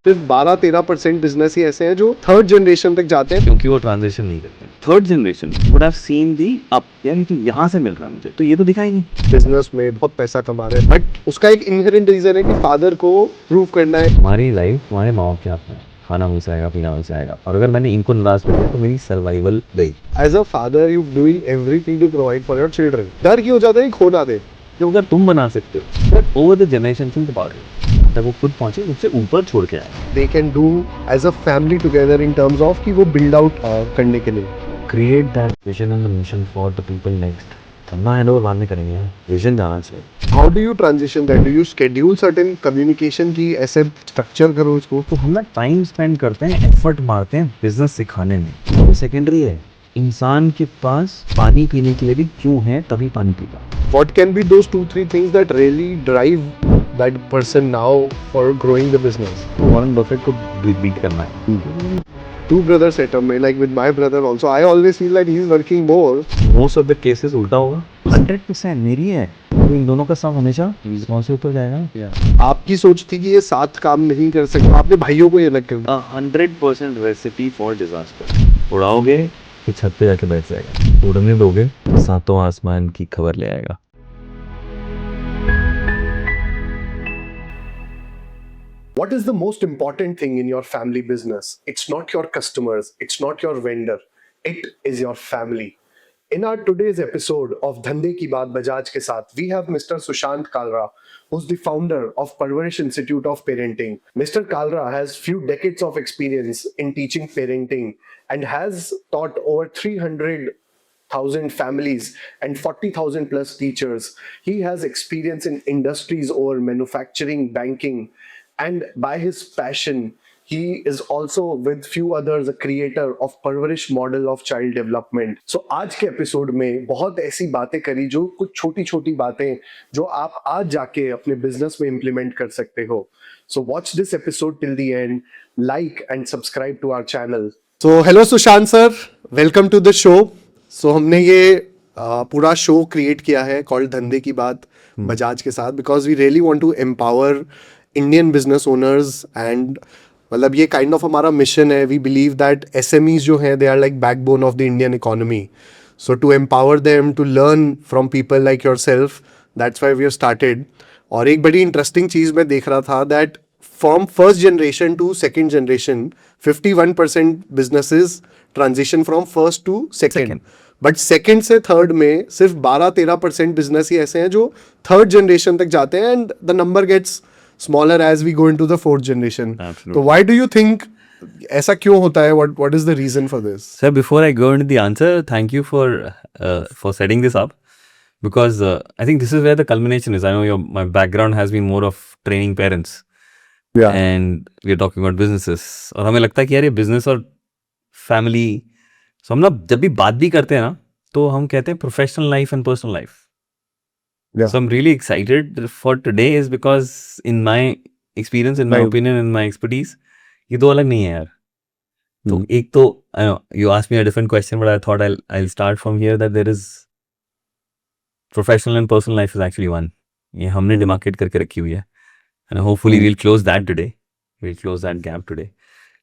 सिर्फ 12-13% बिजनेस ही ऐसे हैं जो थर्ड जनरेशन तक जाते हैं क्योंकि वो ट्रांजिशन नहीं करते। Third generation would have seen the up, यानी कि यहाँ से मिल रहा है मुझे, तो ये तो दिखा ही नहीं। बिजनेस में बहुत पैसा कमा रहे हैं, बट उसका एक इनहेरेंट रीजन है कि फादर को प्रूव करना है। हमारी लाइफ हमारे माँ बाप के हाथ में है। खाना मिल जाएगा, पीना मिल जाएगा, और अगर मैंने इनको नाराज कर दिया तो मेरी सर्वाइवल गई। As a father you doing everything to provide for your children. डर क्यों हो जाता है खो ना दे। जो अगर तुम बना सकते हो, over the generation think about it, तब वो खुद पहुंचे, उससे ऊपर छोड़ के आए। They can do as a family together in terms of कि वो बिल्ड आउट करने के लिए। Create that vision and the mission for the people next. तब हैंड ओवर बाद में करेंगे, विजन जाना चाहिए। How do you transition that? Do you schedule certain communication की, ऐसे स्ट्रक्चर करो इसको? तो हम ना टाइम स्पेंड करते हैं, एफर्ट मारते हैं बिजनेस सिखाने में, वो सेकेंडरी है। इंसान के पास पानी पीने के लिए भी क्यों है, तभी पानी पीता। What can be those 2-3 things that really drive that person now for growing the business? Warren Buffett को बीट करना है। Two brother setup में, like with my brother also, I always feel like he's working more. Most of the cases उल्टा होगा। 100% मेरी है, तो इन दोनों का सम हमेशा रिस्पॉन्स से ऊपर जाएगा। आपकी सोच थी कि ये साथ काम नहीं कर सकते, आपने भाइयों को ये अलग कर दिया। 100% रेसिपी फॉर डिजास्टर। उड़ाओगे फिर छत पे जाके बैठ जाएगा, उड़ने दोगे सातों आसमान की खबर ले आएगा। What is the most important thing in your family business? It's not your customers, it's not your vendor, it is your family. In our today's episode of Dhande Ki Baat Bajaj ke saath, we have Mr. Sushant Kalra, who's the founder of Parvarish Institute of Parenting. Mr. Kalra has few decades of experience in teaching parenting and has taught over 300,000 families and 40,000 plus teachers. He has experience in industries over manufacturing, banking, and by his passion, he is also with few others a creator of Parvarish model of child development. So आज के episode में बहुत ऐसी बातें करी, जो कुछ छोटी छोटी बातें जो आप आज जाके अपने बिजनेस में इंप्लीमेंट कर सकते हो. So watch this episode till the end, like and subscribe to our channel. So hello Sushant sir, welcome to the show. So हमने ये पूरा शो क्रिएट किया है कॉल्ड धंधे की बात बजाज के साथ, because we really want to empower Indian business owners and मतलब ये काइंड ऑफ हमारा मिशन है. वी बिलीव दैट एसएमईज जो हैं, they are like backbone of the Indian economy. So to empower them to learn from people like yourself, that's why we have started. और एक बड़ी interesting चीज़ मैं देख रहा था that from first generation to second generation 51% businesses transition from first to second. But second से third में सिर्फ 12-13% बिजनेस ही ऐसे हैं जो थर्ड जनरेशन तक जाते हैं, and the number gets smaller as we go into the fourth generation. Absolutely. So why do you think ऐसा क्यों होता है? What is the reason for this? Sir, before I go into the answer, thank you for setting this up, because I think this is where the culmination is. I know my background has been more of training parents. Yeah. And we are talking about businesses. और हमें लगता है कि यार ये business और family, so हम ना जब भी बात भी करते हैं ना, तो हम कहते हैं professional life and personal life. Yeah. So I'm really excited for today is because in my experience, in my Right. opinion, in my expertise, ये दो अलग नहीं है यार. तो एक तो I know you asked me a different question, but I thought I'll start from here that there is professional and personal life is actually one. ये हमने demarcate करके रखी हुई है, and hopefully we'll close that today. We'll close that gap today.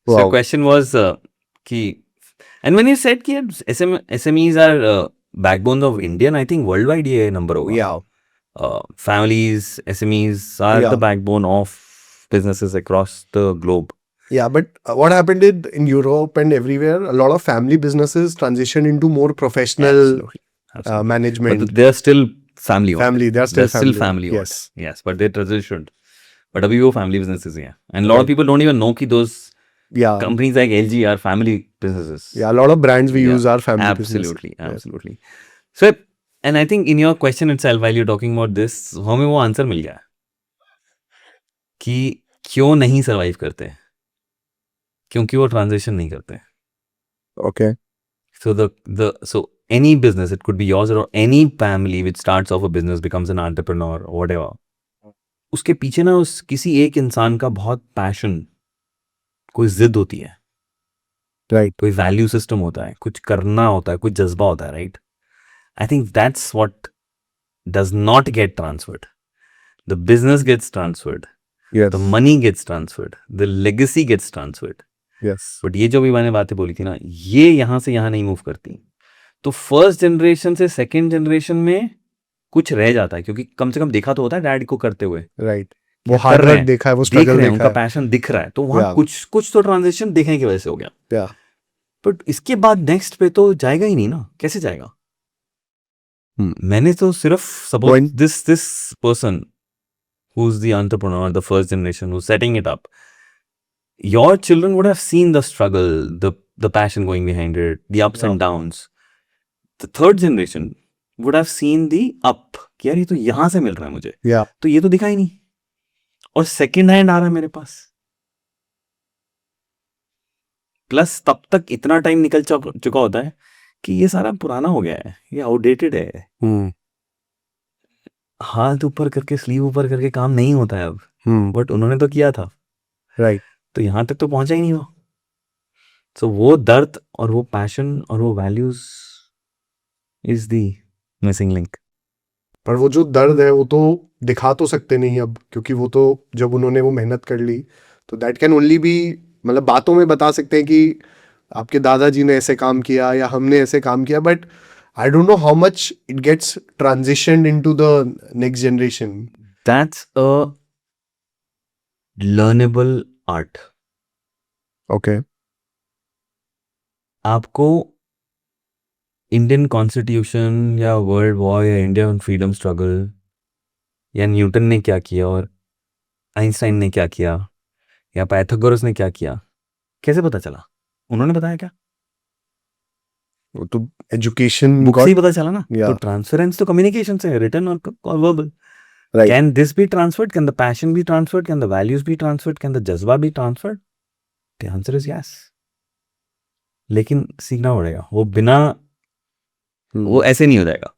So your question was कि, and when you said कि SMEs are backbone of Indian, I think worldwide ये number होगा. Yeah. Families, SMEs are the backbone of businesses across the globe. Yeah, but what happened in Europe and everywhere, a lot of family businesses transition into more professional Absolutely. management. But they're still family owned. Family, they're still family owned. Yes. Yes, but they transitioned. But अभी वो family businesses हैं. And a lot of people don't even know कि those Yeah. companies like LG are family businesses. Yeah, a lot of brands we use are family businesses. Absolutely, absolutely. So, and I think in your question itself, while you're talking about this, हमें वो answer मिल गया कि क्यों नहीं survive करते, क्योंकि वो transition नहीं करते. Okay. So any business, it could be yours or any family which starts off a business, becomes an entrepreneur or whatever, उसके पीछे ना उस किसी एक इंसान का बहुत पैशन, कोई जिद होती है, Right. कोई वैल्यू सिस्टम होता है, कुछ करना होता है, कुछ जज्बा होता है, right? I think that's what does not get transferred. The business gets transferred. Yes. the money gets transferred, the legacy gets transferred. Yes. But ये जो भी मैंने बातें बोली थी ना, ये यहाँ से यहाँ नहीं मूव करती. तो फर्स्ट जनरेशन से सेकंड जनरेशन में कुछ रह जाता है, क्योंकि कम से कम देखा तो होता है डैड को करते हुए, Right. क्या वो कर हार्ड रहे वर्क हैं, देखा है, वो देख स्ट्रगल रहे हैं, देखा उनका है. पैशन दिख रहा है, तो वहाँ Yeah. कुछ तो ट्रांजिशन देखने की वजह से हो गया. Yeah. बट इसके बाद नेक्स्ट पे तो जाएगा ही नहीं ना, कैसे जाएगा? मैंने तो सिर्फ suppose Point- this person who's the entrepreneur, the first generation who's setting it up, your children would have seen the struggle, the passion going behind it, the ups and downs. The third generation would have seen the up, कि यार ये तो यहाँ से मिल रहा है मुझे, Yeah. तो ये तो दिखा ही नहीं, और सेकेंड हैंड आ रहा है मेरे पास. प्लस तब तक इतना टाइम निकल चुका होता है कि ये सारा पुराना हो गया है, ये आउटडेटेड है. हाथ ऊपर करके, स्लीव ऊपर करके काम नहीं होता है अब, बट उन्होंने तो किया था, Right. तो यहाँ तक तो पहुंचा ही नहीं वो. सो वो दर्द और वो पैशन और वो values is the missing link. पर वो जो दर्द है वो तो दिखा तो सकते नहीं अब, क्योंकि वो तो जब उन्होंने वो मेहनत कर ली तो दैट कैन ओनली बी, मतलब बातों में बता सकते हैं कि आपके दादाजी ने ऐसे काम किया या हमने ऐसे काम किया, but I don't know how much it gets transitioned into the next generation. That's a learnable art. Okay. आपको इंडियन कॉन्स्टिट्यूशन या वर्ल्ड वॉर या इंडियन फ्रीडम स्ट्रगल या न्यूटन ने क्या किया और आइंस्टाइन ने क्या किया या पाइथागोरस ने क्या किया कैसे पता चला? उन्होंने बताया क्या? वो तो एजुकेशन बुक से ही पता चला ना. Yeah. तो ट्रांसफरेंस तो कम्युनिकेशन से है, रिटन और verbal. Right. Can this be transferred? Can the passion be transferred? Can the values be transferred? Can the जज्बा be transferred? The answer is yes. लेकिन सीखना पड़ेगा, वो बिना वो ऐसे नहीं हो जाएगा.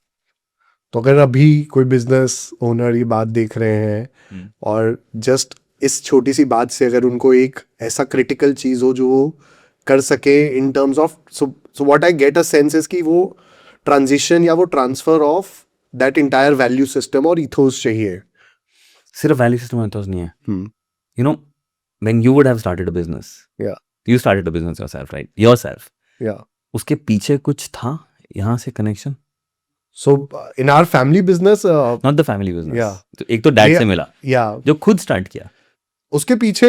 तो अगर अभी कोई बिजनेस ओनर ये बात देख रहे हैं और जस्ट इस छोटी सी बात से अगर उनको एक ऐसा क्रिटिकल चीज हो जो वो कर सके इन terms of, so what I get a sense is कि वो ट्रांजिशन या वो transfer of that entire value system और इथोस चाहिए. सिर्फ वैल्यू सिस्टम में तो नहीं है. You know, when you would have started a business, Yeah. you started a business yourself, right? Yourself. Yeah. उसके पीछे कुछ था यहाँ से connection. So in our family business, Not the family business. Yeah. तो एक तो डैड Yeah. से मिला yeah, जो खुद स्टार्ट किया, उसके पीछे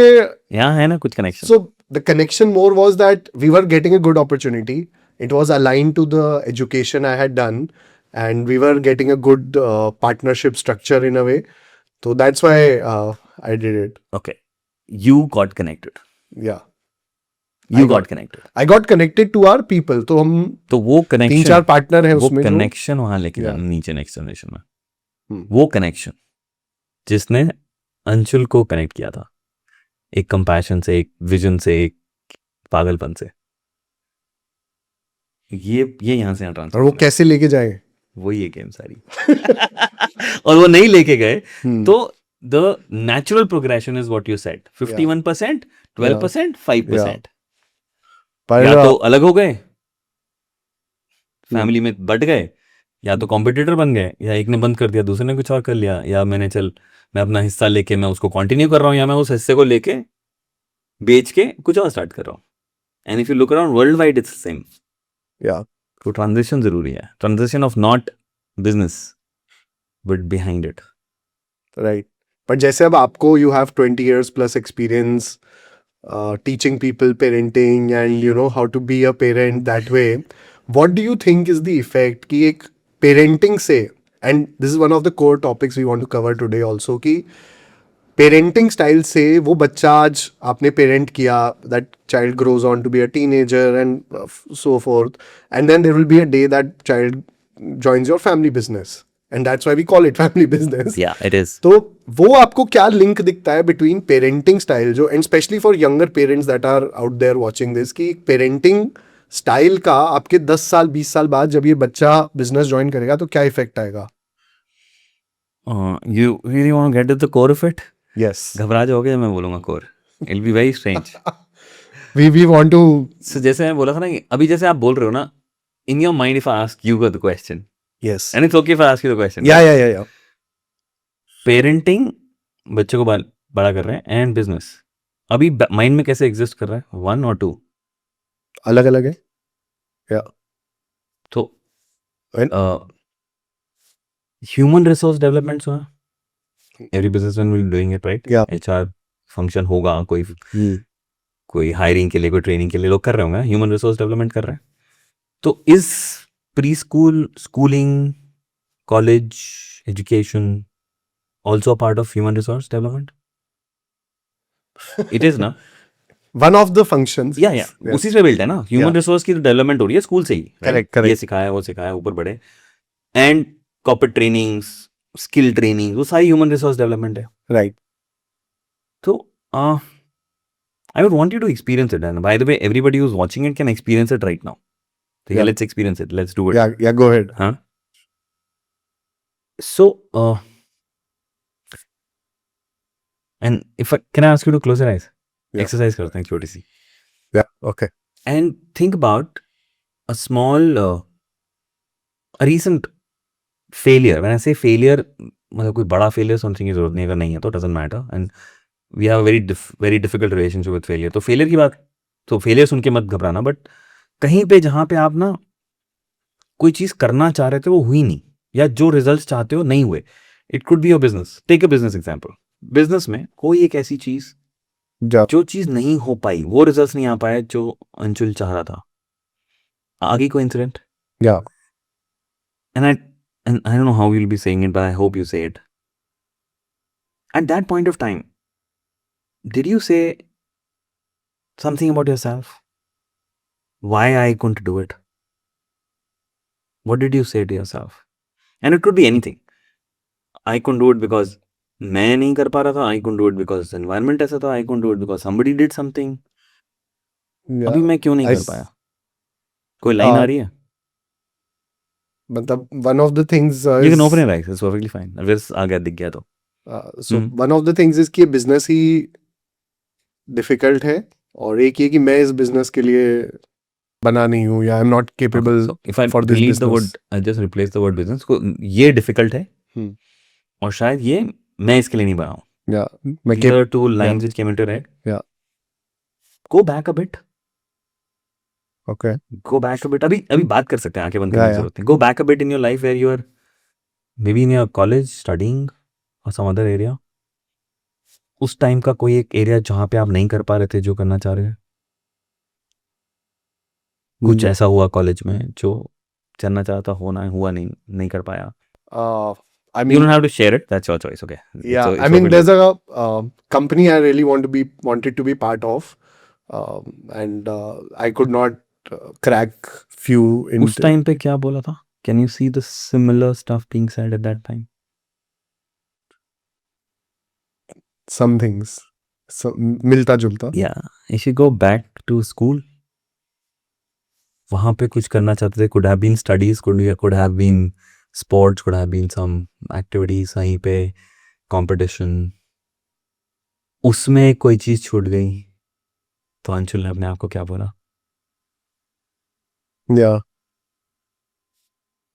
यहाँ है ना कुछ connection. so the connection more was that we were getting a good opportunity. It was aligned to the education I had done, and we were getting a good partnership structure in a way. So that's why I did it. Okay, you got connected. Yeah, You I got connected. I got connected to our people. तो हम तो वो 3-4 connection, partner हैं वो उसमें जो, connection वहां लेके Yeah. जाना नीचे नेक्स्ट जनरेशन में. Hmm. वो कनेक्शन जिसने अंशुल को कनेक्ट किया था, एक कंपैशन से, एक विजन से, एक पागलपन से, ये यहाँ से यहाँ और वो ट्रांसफर. कैसे लेके जाए. वही है गेम सारी. और वो नहीं लेके गए Hmm. तो the natural progression is what you said. 51%, 12%, 5%. पर या तो अलग हो गए, फैमिली में बट गए, या तो कॉम्पिटिटर बन गए, या एक ने बंद कर दिया, दूसरे ने कुछ और कर लिया, या मैं अपना हिस्सा लेके मैं उसको कंटिन्यू कर रहा हूँ, या मैं उस हिस्से को लेके बेच के कुछ और स्टार्ट कर रहा हूँ. And if you look around world wide it's same. Yeah. तो ट्रांजिशन जरूरी है. Transition of not business but behind it. Right. But जैसे अब आपको you have 20 years plus experience teaching people parenting and you know how to be a parent that way. What do you think is the effect कि एक parenting से, and this is one of the core topics we want to cover today also, कि parenting style से वो बच्चा आज आपने parent किया, that child grows on to be a teenager and so forth, and then there will be a day that child joins your family business. And that's why we call it family business. या it is. तो वो आपको क्या link दिखता है between parenting style जो, and specially for younger parents that are out there watching this, कि parenting style का आपके 10 साल 20 साल बाद जब ये बच्चा बिजनेस ज्वाइन करेगा तो क्या इफेक्ट आएगा? You really want to get to the core of it? Yes, घबरा जाओगे जब मैं बोलूंगा core. It will be very strange. We want to. So जैसे मैं बोला था ना कि अभी जैसे आप बोल रहे हो ना, in your mind if I ask you the question, yes, and it's okay if I ask you the question. या पेरेंटिंग, बच्चे को बड़ा कर रहे हैं एंड बिजनेस अभी माइंड में कैसे एग्जिस्ट कर रहा है, 1 और 2? अलग अलग है. Yeah. तो When- ह्यूमन रिसोर्स डेवलपमेंट सुना, every businessman will doing it right. Yeah. HR function होगा, कोई Hmm. कोई हायरिंग के लिए, कोई ट्रेनिंग के लिए लोग कर रहे होंगे, ह्यूमन रिसोर्स डेवलपमेंट कर रहे हैं. तो is pre school, schooling, college education also part of human resource development? It is ना. One of the functions. या Yes. उसी से बिल्ड है ना. ह्यूमन रिसोर्स की डेवलपमेंट हो रही है स्कूल से ही. Correct, correct. ये सिखाया वो सिखाया, ऊपर बढ़े. And corporate trainings, skill training, वो सारी ह्यूमन रिसोर्स डेवलपमेंट है. Right. तो I would want you to experience it. And by the way, everybody who's watching it can experience it right now. So yeah, Yeah. let's experience it. Let's do it. Yeah. Yeah. Go ahead. Huh? So, and if can I ask you to close your eyes? Yeah. Exercise करते हैं छोटी सी. Yeah. Okay. And think about a small, a recent failure. When I say failure, मतलब कोई बड़ा failure समझने की जरूरत नहीं, अगर नहीं है तो doesn't matter. And we have a very difficult relationship with failure. तो failure की बात, तो failure सुन के मत घबराना, बट कहीं पे जहाँ पे आप ना कोई चीज़ करना चाह रहे थे वो हुई नहीं, या जो रिजल्ट्स चाहते हो नहीं हुए. It could be your business. Take a business example. Business में कोई एक ऐसी चीज़ Yeah. जो चीज़ नहीं हो पाई, वो रिजल्ट्स नहीं आ पाए जो अंशुल चाह रहा था. आगे कोई incident? Yeah. And I don't know how you'll be saying it, but I hope you say it. At that point of time, did you say something about yourself? Why I couldn't do it? What did you say to yourself? And it could be anything. I couldn't do it because मैं नहीं कर पा रहा था. I couldn't do it because environment ऐसा था. I couldn't do it because somebody did something. Yeah. अभी मैं क्यों नहीं I कर पाया? कोई लाइन आ रही है? मतलब one of the things You is, can open your eyes. It's perfectly fine. अगर आ गया, दिख गया तो. so one of the things is कि ये business ही difficult है, और एक ये कि मैं इस business के लिए बना नहीं हूँ, या I'm not capable So if I for this delete the business. word, I just replace the word business. को ये difficult है, और शायद ये मैं इसके लिए नहीं बना हूँ. Yeah. मैं These are two lines which came into your head. Yeah. Go back a bit. Okay. Go back a bit. अभी बात कर सकते हैं, आंखें बंद करने की Yeah. जरूरत नहीं. Go back a bit in your life where you are maybe in your college studying or some other area. उस टाइम का कोई एक एरिया जहाँ पे आप नहीं कर पा रहे थे जो करना चाह रहे हैं. कुछ ऐसा हुआ कॉलेज में जो करना चाहता, होना हुआ नहीं कर पाया. I You mean, don't have to share it. That's your choice. Okay. yeah, So it's I mean, open. there's a company I really wanted to be part of, and I could not crack few in उस time पे क्या बोला था? Can you see the similar stuff being said at that time? some things, मिलता जुलता. Yeah. If you go back to school, वहाँ पे कुछ करना चाहते थे. Could have been studies, could have been sports, could have been some activities. वहीं पे competition. उसमें कोई चीज़ छूट गई तो अंशुल ने अपने आप को क्या बोला? Yeah.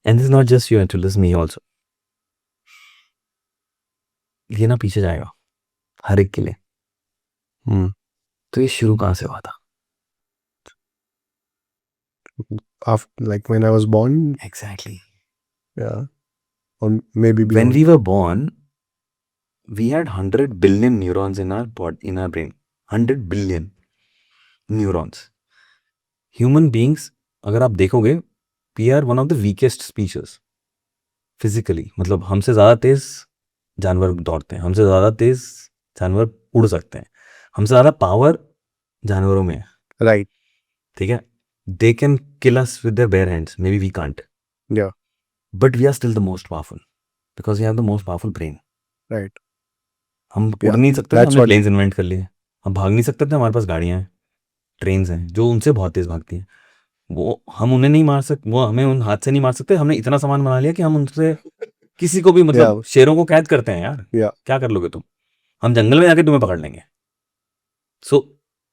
And this is not just you, Anshul, this is me also. ये ना पीछे जाएगा हर एक के लिए. तो ये शुरू कहाँ से हुआ था? After, like when I was born. Exactly. Yeah. Or maybe When beyond. we were born, we had 100 billion neurons in our brain. 100 billion neurons. Human beings, अगर आप देखोगे, we are one of the weakest species. Physically, मतलब हमसे ज़्यादा तेज जानवर दौड़ते हैं, हमसे ज़्यादा तेज जानवर उड़ सकते हैं, हमसे ज़्यादा पावर जानवरों में है. Right. ठीक है? They can kill us with their bare hands. Maybe we can't. Yeah. But we are still the most powerful because we have the most powerful brain. Right. हम Yeah, उड़ नहीं सकते थे, that's हमने what- प्लेन्स इन्वेंट कर लिए. हम भाग नहीं सकते थे, हमारे पास गाड़ियाँ हैं, ट्रेन्स हैं जो उनसे बहुत तेज भागती हैं. वो हम उन्हें नहीं मार सकते, वो हमें उन हाथ से नहीं मार सकते. हमने इतना सामान बना लिया कि हम उनसे किसी को भी, मतलब Yeah. शेरों को कैद करते हैं यार. Yeah. क्या कर लोगे तुम? हम जंगल में जाके तुम्हें पकड़ लेंगे. So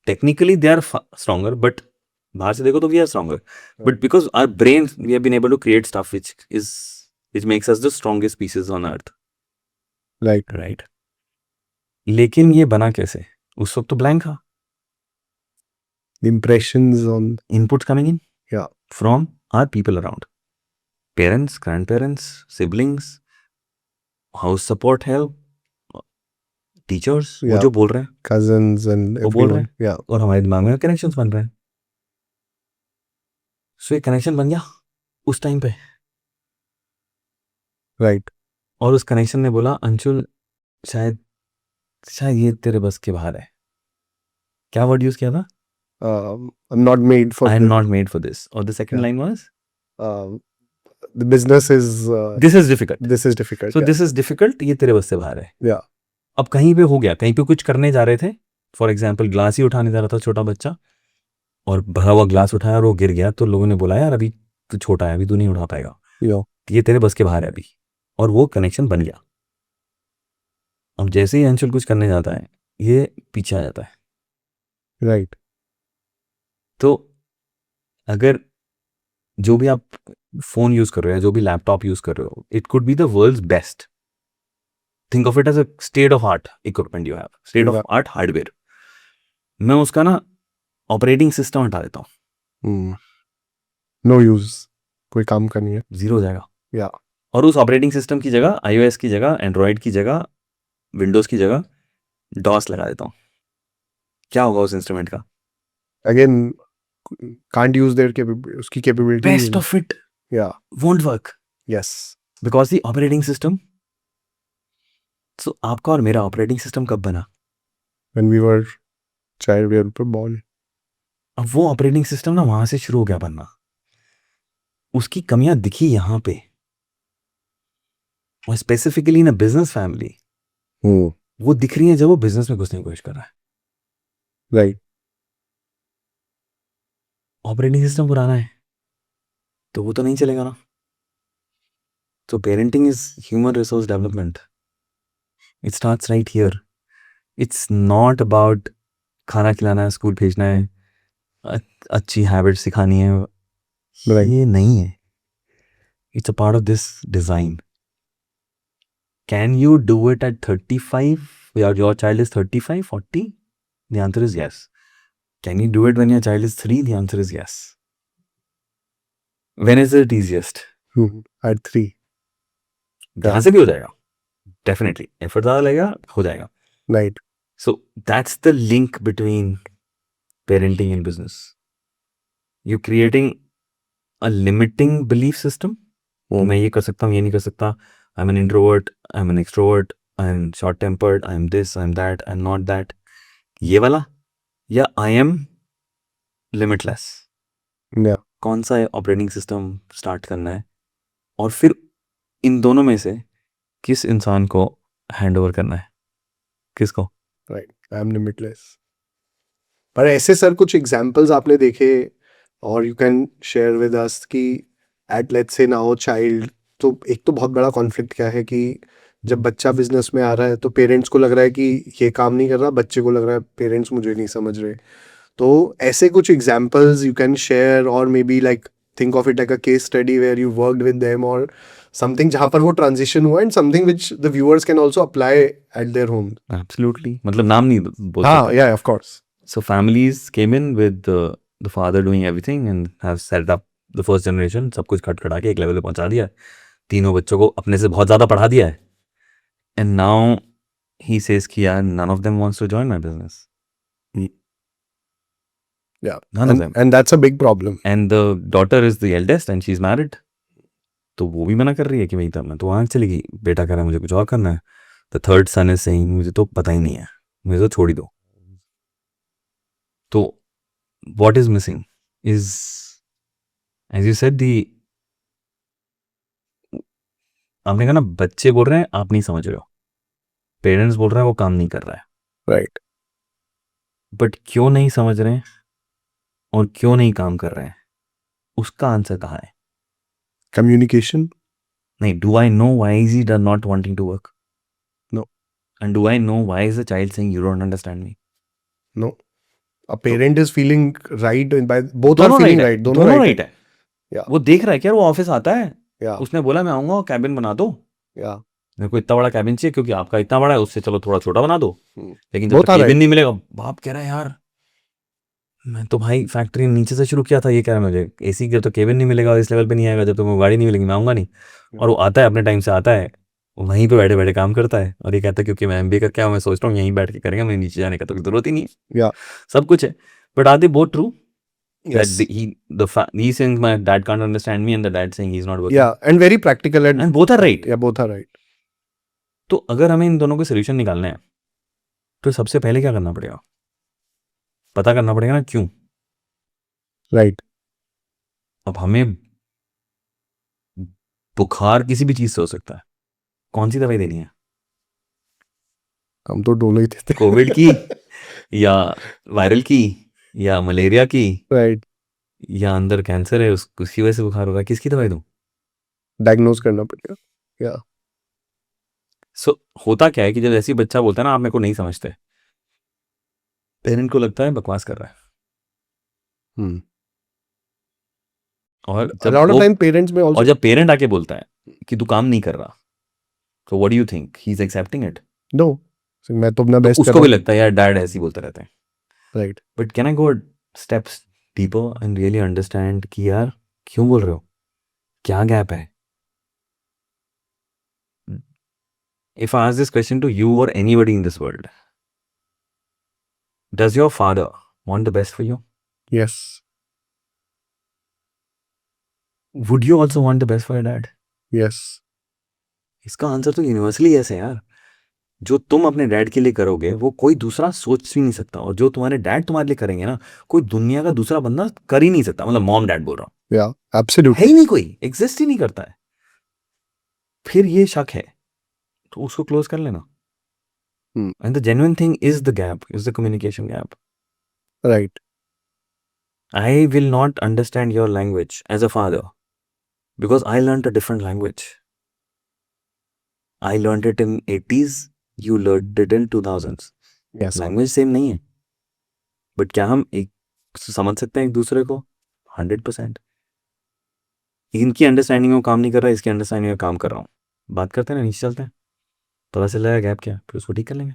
technically they are stronger, but बाहर से देखो तो we are stronger. But because our brain, we have been able to create stuff which makes us the strongest species on earth. Right. Right. लेकिन ये बना कैसे? उस वक्त तो ब्लैंक था. The impressions on, Inputs coming in yeah, from our people around. Parents, grandparents, siblings, house support help, teachers, वो Yeah. जो बोल रहे हैं cousins and वो बोल रहे everyone. हैं Yeah, और हमारे दिमाग में कनेक्शंस बन रहे हैं. सो एक कनेक्शन बन गया उस टाइम पे, right. और उस कनेक्शन ने बोला अंशुल शायद शायद ये तेरे बस के बाहर है. क्या वर्ड यूज किया था? I'm not made for I am this. Not made for this. और the second Yeah. Line was The business is this is difficult. this is difficult. So Yeah. This is difficult, ये तेरे बस से बाहर है. Yeah. अब कहीं पे हो गया, कहीं पे कुछ करने जा रहे थे, फॉर एग्जाम्पल ग्लास ही उठाने जा रहा था छोटा बच्चा, और भरा हुआ ग्लास उठाया और वो गिर गया, तो लोगों ने बोला यार अभी तू छोटा है, अभी तू नहीं उठा पाएगा, Yeah. ये तेरे बस के बाहर है अभी. और वो कनेक्शन बन गया. अब जैसे ही अंशुल कुछ करने जाता है ये पीछे आ जाता है. Right. तो अगर जो भी आप फोन यूज कर रहे हो, जो भी लैपटॉप यूज कर रहे हो, it could be the world's best. Think of it as a state of art equipment you have, state of art hardware. मैं उसका ना ऑपरेटिंग सिस्टम हटा देता हूँ, Hmm. No use. कोई काम का नहीं है. जीरो हो जाएगा. Yeah. और उस ऑपरेटिंग सिस्टम की जगह iOS की जगह एंड्रॉयड की जगह विंडोज की जगह डॉस लगा देता हूँ. क्या होगा उस इंस्ट्रूमेंट का? Again, can't use their उसकी capability. Best of it Yeah. Won't work Yes. Because the operating system. So आपका और मेरा ऑपरेटिंग सिस्टम कब बना? When we were child, we were born. अब वो ऑपरेटिंग सिस्टम ना वहां से शुरू हो गया बनना. उसकी कमियां दिखी यहाँ पे, और specifically in a business family Hmm. वो दिख रही है जब वो बिजनेस में घुसने की कोशिश कर रहा है. Right. ऑपरेटिंग सिस्टम पुराना है तो वो तो नहीं चलेगा ना. तो parenting is human resource development. It starts right here. It's not about खाना खिलाना है, स्कूल भेजना है, अच्छी हैबिट सिखानी है. Right. ये नहीं है. It's a part of this design. Can you do it at 35? Your child is 35, 40? The answer is yes. Can you do it when your child is 3? The answer is yes. When is it easiest? Hmm. At 3. यहाँ से भी हो जाएगा. Definitely. Effort ज़्यादा लगेगा, हो जाएगा. Right. So that's the link between parenting and business. You're creating a limiting belief system. मैं ये कर सकता हूँ, ये नहीं कर सकता. I'm an introvert, I'm an extrovert, I'm short-tempered, I'm this, I'm that, I'm not that. ये वाला या I am limitless. Yeah. कौन सा ऑपरेटिंग सिस्टम स्टार्ट करना है, और फिर इन दोनों में से किस इंसान को हैंड ओवर करना है, किसको? Right. I'm limitless. पर ऐसे सर कुछ एग्जांपल्स आपने देखे और you can share with us कि at let's say now child, तो एक तो बहुत बड़ा कॉन्फ्लिक्ट क्या है कि जब बच्चा बिजनेस में आ रहा है तो पेरेंट्स को लग रहा है कि ये काम नहीं कर रहा, बच्चे को लग रहा है पेरेंट्स मुझे नहीं समझ रहे. तो ऐसे कुछ एग्जांपल्स यू कैन शेयर, और maybe like think of it like a case study where you worked with them, और समथिंग जहाँ पर वो ट्रांजिशन हुआ and something which the viewers can also apply at their home. Absolutely. मतलब नाम नहीं बोल हाँ, सकता. Yeah of course. So families came in with the father doing everything and have set up the first generation. सब कुछ खटखटा के एक लेवल पे पहुंचा दिया है. तीनों बच्चों को अपने से बहुत ज़्यादा पढ़ा दिया है. And now he says कि यार none of them wants to join my business. Yeah. None of them. And that's a big problem. And the daughter is the eldest and she's married. तो वो भी मना कर रही है कि भाई तब मैं तो वहाँ चली गई, बेटा कह रहा है मुझे कुछ और करना है. The third son is saying मुझे तो पता ही नहीं है, मुझे तो छोड़ ही दो. तो what is missing is, as you said, आपने कहा ना बच्चे बोल रहे हैं आप नहीं समझ रहे हो, पेरेंट्स बोल रहे हैं वो काम नहीं कर रहा है. Right. बट क्यों नहीं समझ रहे हैं और क्यों नहीं काम कर रहे हैं, उसका आंसर कहाँ है? Communication. नहीं. Do I know why is he not wanting to work? No. And do I know why is the child saying you don't understand me? No. A parent is feeling right by both are दोनों feeling right है. right. दोनों right है. Yeah. वो देख रहा है कि यार वो ऑफिस आता है, Yeah. उसने बोला मैं आऊंगा कैबिन बना दो, Yeah. मेरे को इतना बड़ा कैबिन चाहिए क्योंकि आपका इतना बड़ा है, उससे चलो थोड़ा छोटा बना दो। लेकिन जब वो तक था केबिन right. नहीं मिलेगा, बाप कह रहा है यार मैं तो भाई फैक्ट्री नीचे से शुरू किया था, ये कह रहा है मुझे एसी के तो केबिन नहीं मिलेगा, इस लेवल पे नहीं आएगा, जब तक वो गाड़ी नहीं मिलेगी मैं आऊँगा नहीं। और वो आता है अपने टाइम से आता है, वो वहीं पे बैठे बैठे काम करता है और ये कहता है क्योंकि मैं एमबीए करके आया, मैं सोच रहा हूँ यहीं बैठ के करेंगे, मुझे नीचे जाने का तो जरूरत ही नहीं है। Yeah. सब कुछ है, but are they both true? Yes. He's saying my dad can't understand me and the dad saying he's not working. Yeah, and very practical and And both are right. yeah, both are right. तो अगर हमें इन दोनों के solution निकालने हैं तो सबसे पहले क्या करना पड़ेगा? पता करना पड़ेगा ना क्यों। Right. अब हमें बुखार किसी भी चीज से हो सकता है, कौन सी दवाई देनी है? हम तो डोलो ही थे. कोविड की या वायरल की या मलेरिया की Right. या अंदर कैंसर है उसकी वजह से बुखार हो रहा है, किसकी दवाई दूं? Diagnose करना पड़ेगा. Yeah. सो होता क्या है कि जब ऐसी बच्चा बोलता है ना आप मेरे को नहीं समझते, पेरेंट को लगता है बकवास कर रहा है। Hmm. और A lot of time parents में और also. जब पेरेंट आके बोलता है कि तू काम नहीं कर रहा, तो what do you think he is accepting it? No. So, मैं तो अपना तो बेस्ट कर उसको रहा भी हूँ. लगता है यार डैड ऐसे ही बोलते रहते हैं। Right. But can I go steps deeper and really understand कि यार क्यों बोल रहे हो, क्या गैप है? If I ask this question to you or anybody in this world, does your father want the best for you? Yes. Would you also want the best for your dad? Yes. इसका answer तो universally ऐसे है यार। जो तुम अपने dad के लिए करोगे वो कोई दूसरा सोच भी नहीं सकता, और जो तुम्हारे डैड तुम्हारे लिए करेंगे ना, कोई दुनिया का दूसरा बंदा कर ही नहीं सकता। मतलब मॉम डैड बोल रहा हूँ, Yeah. Absolutely. है ही नहीं, कोई एग्जिस्ट ही नहीं करता है। फिर ये शक है तो उसको क्लोज कर लेना। And the genuine thing is the gap, is the communication gap. Right. I will not understand your language as a father because I learned a different language. I learned it in 80s, you learned it in 2000s. Yes. Language same नहीं है, but क्या हम एक समझ सकते हैं एक दूसरे को? 100%। इनकी अंडरस्टैंडिंग में काम नहीं कर रहा है, इसकी अंडरस्टैंडिंग में काम कर रहा हूँ, बात करते हैं ना, नीचे चलते हैं, पता चल जाएगा गैप क्या, फिर उसको ठीक कर लेंगे।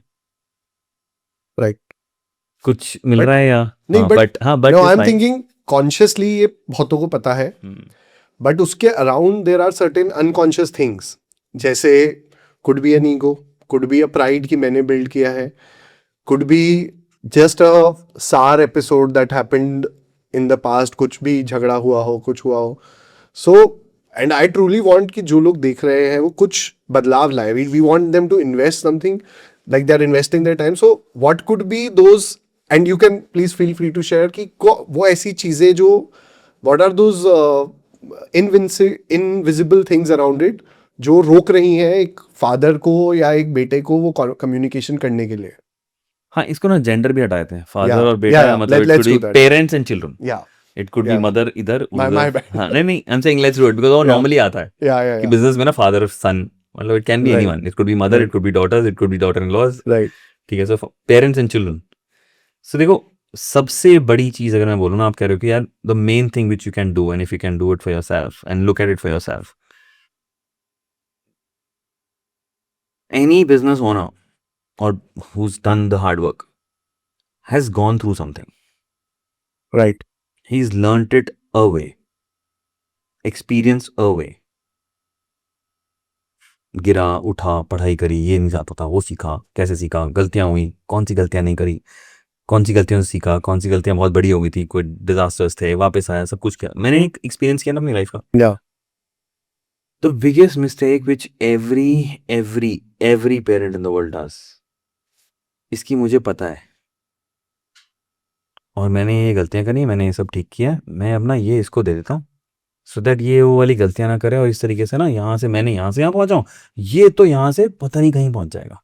Right. कुछ मिल But- रहा है या नहीं, but but no, it's I'm fine. thinking consciously ये बहुतों को पता है. बट उसके around there are certain unconscious things, जैसे could be an ego, could be a pride कि मैंने बिल्ड किया है, कुड बी जस्ट अ सार episode that happened in the past, कुछ भी झगड़ा हुआ हो, कुछ हुआ हो. So and I truly want कि जो लोग देख रहे हैं वो कुछ बदलाव लाए. We want them to invest something like they are investing their time. So what could be those, and you can please feel free to share कि वो ऐसी चीजें जो what are those invisible things around it जो रोक रही हैं एक फादर को या एक बेटे को वो कम्युनिकेशन करने के लिए. हाँ, इसको ना जेंडर भी हटा देते हैं, फादर Yeah. और बेटा, Yeah. मतलब Let's do that. Parents and children, या it could be Yeah. Mother इधर My उधर। bad. हाँ, नहीं I am saying let's do it because वो Yeah. नॉर्मली आता है या कि बिजनेस में ना फादर सन, मतलब it can be Right. Anyone, it could be mother, it could be daughters, it could be daughter in laws, right. ठीक है। So parents and children. So देखो, सबसे बड़ी चीज अगर मैं बोलूँ ना, आप कह रहे हो कि यार the main thing which you can do, and if you can do it for yourself and look at it for yourself, any business owner or who's done the hard work has gone through something. Right. He's learnt it a way, experience a way. गिरा उठा, पढ़ाई करी, ये नहीं आता था, वो सीखा, कैसे सीखा, गलतियां हुई, कौन सी गलतियां नहीं करी, कौन सी गलतियों से सीखा, कौन सी गलतियां बहुत बड़ी हो गई थी, कोई डिजास्टर्स थे, वापस आया, सब कुछ किया। मैंने एक एक्सपीरियंस किया ना अपनी लाइफ का। या The biggest mistake which every parent in the world does, इसकी मुझे पता है और मैंने ये गलतियां करी, मैंने ये सब ठीक किया, मैं अपना ये इसको दे देता हूँ सो दैट ये वो वाली गलतियां ना करे, और इस तरीके से ना यहाँ से मैंने यहाँ से यहाँ पहुंचाऊं, ये तो यहाँ से पता नहीं कहीं पहुंच जाएगा,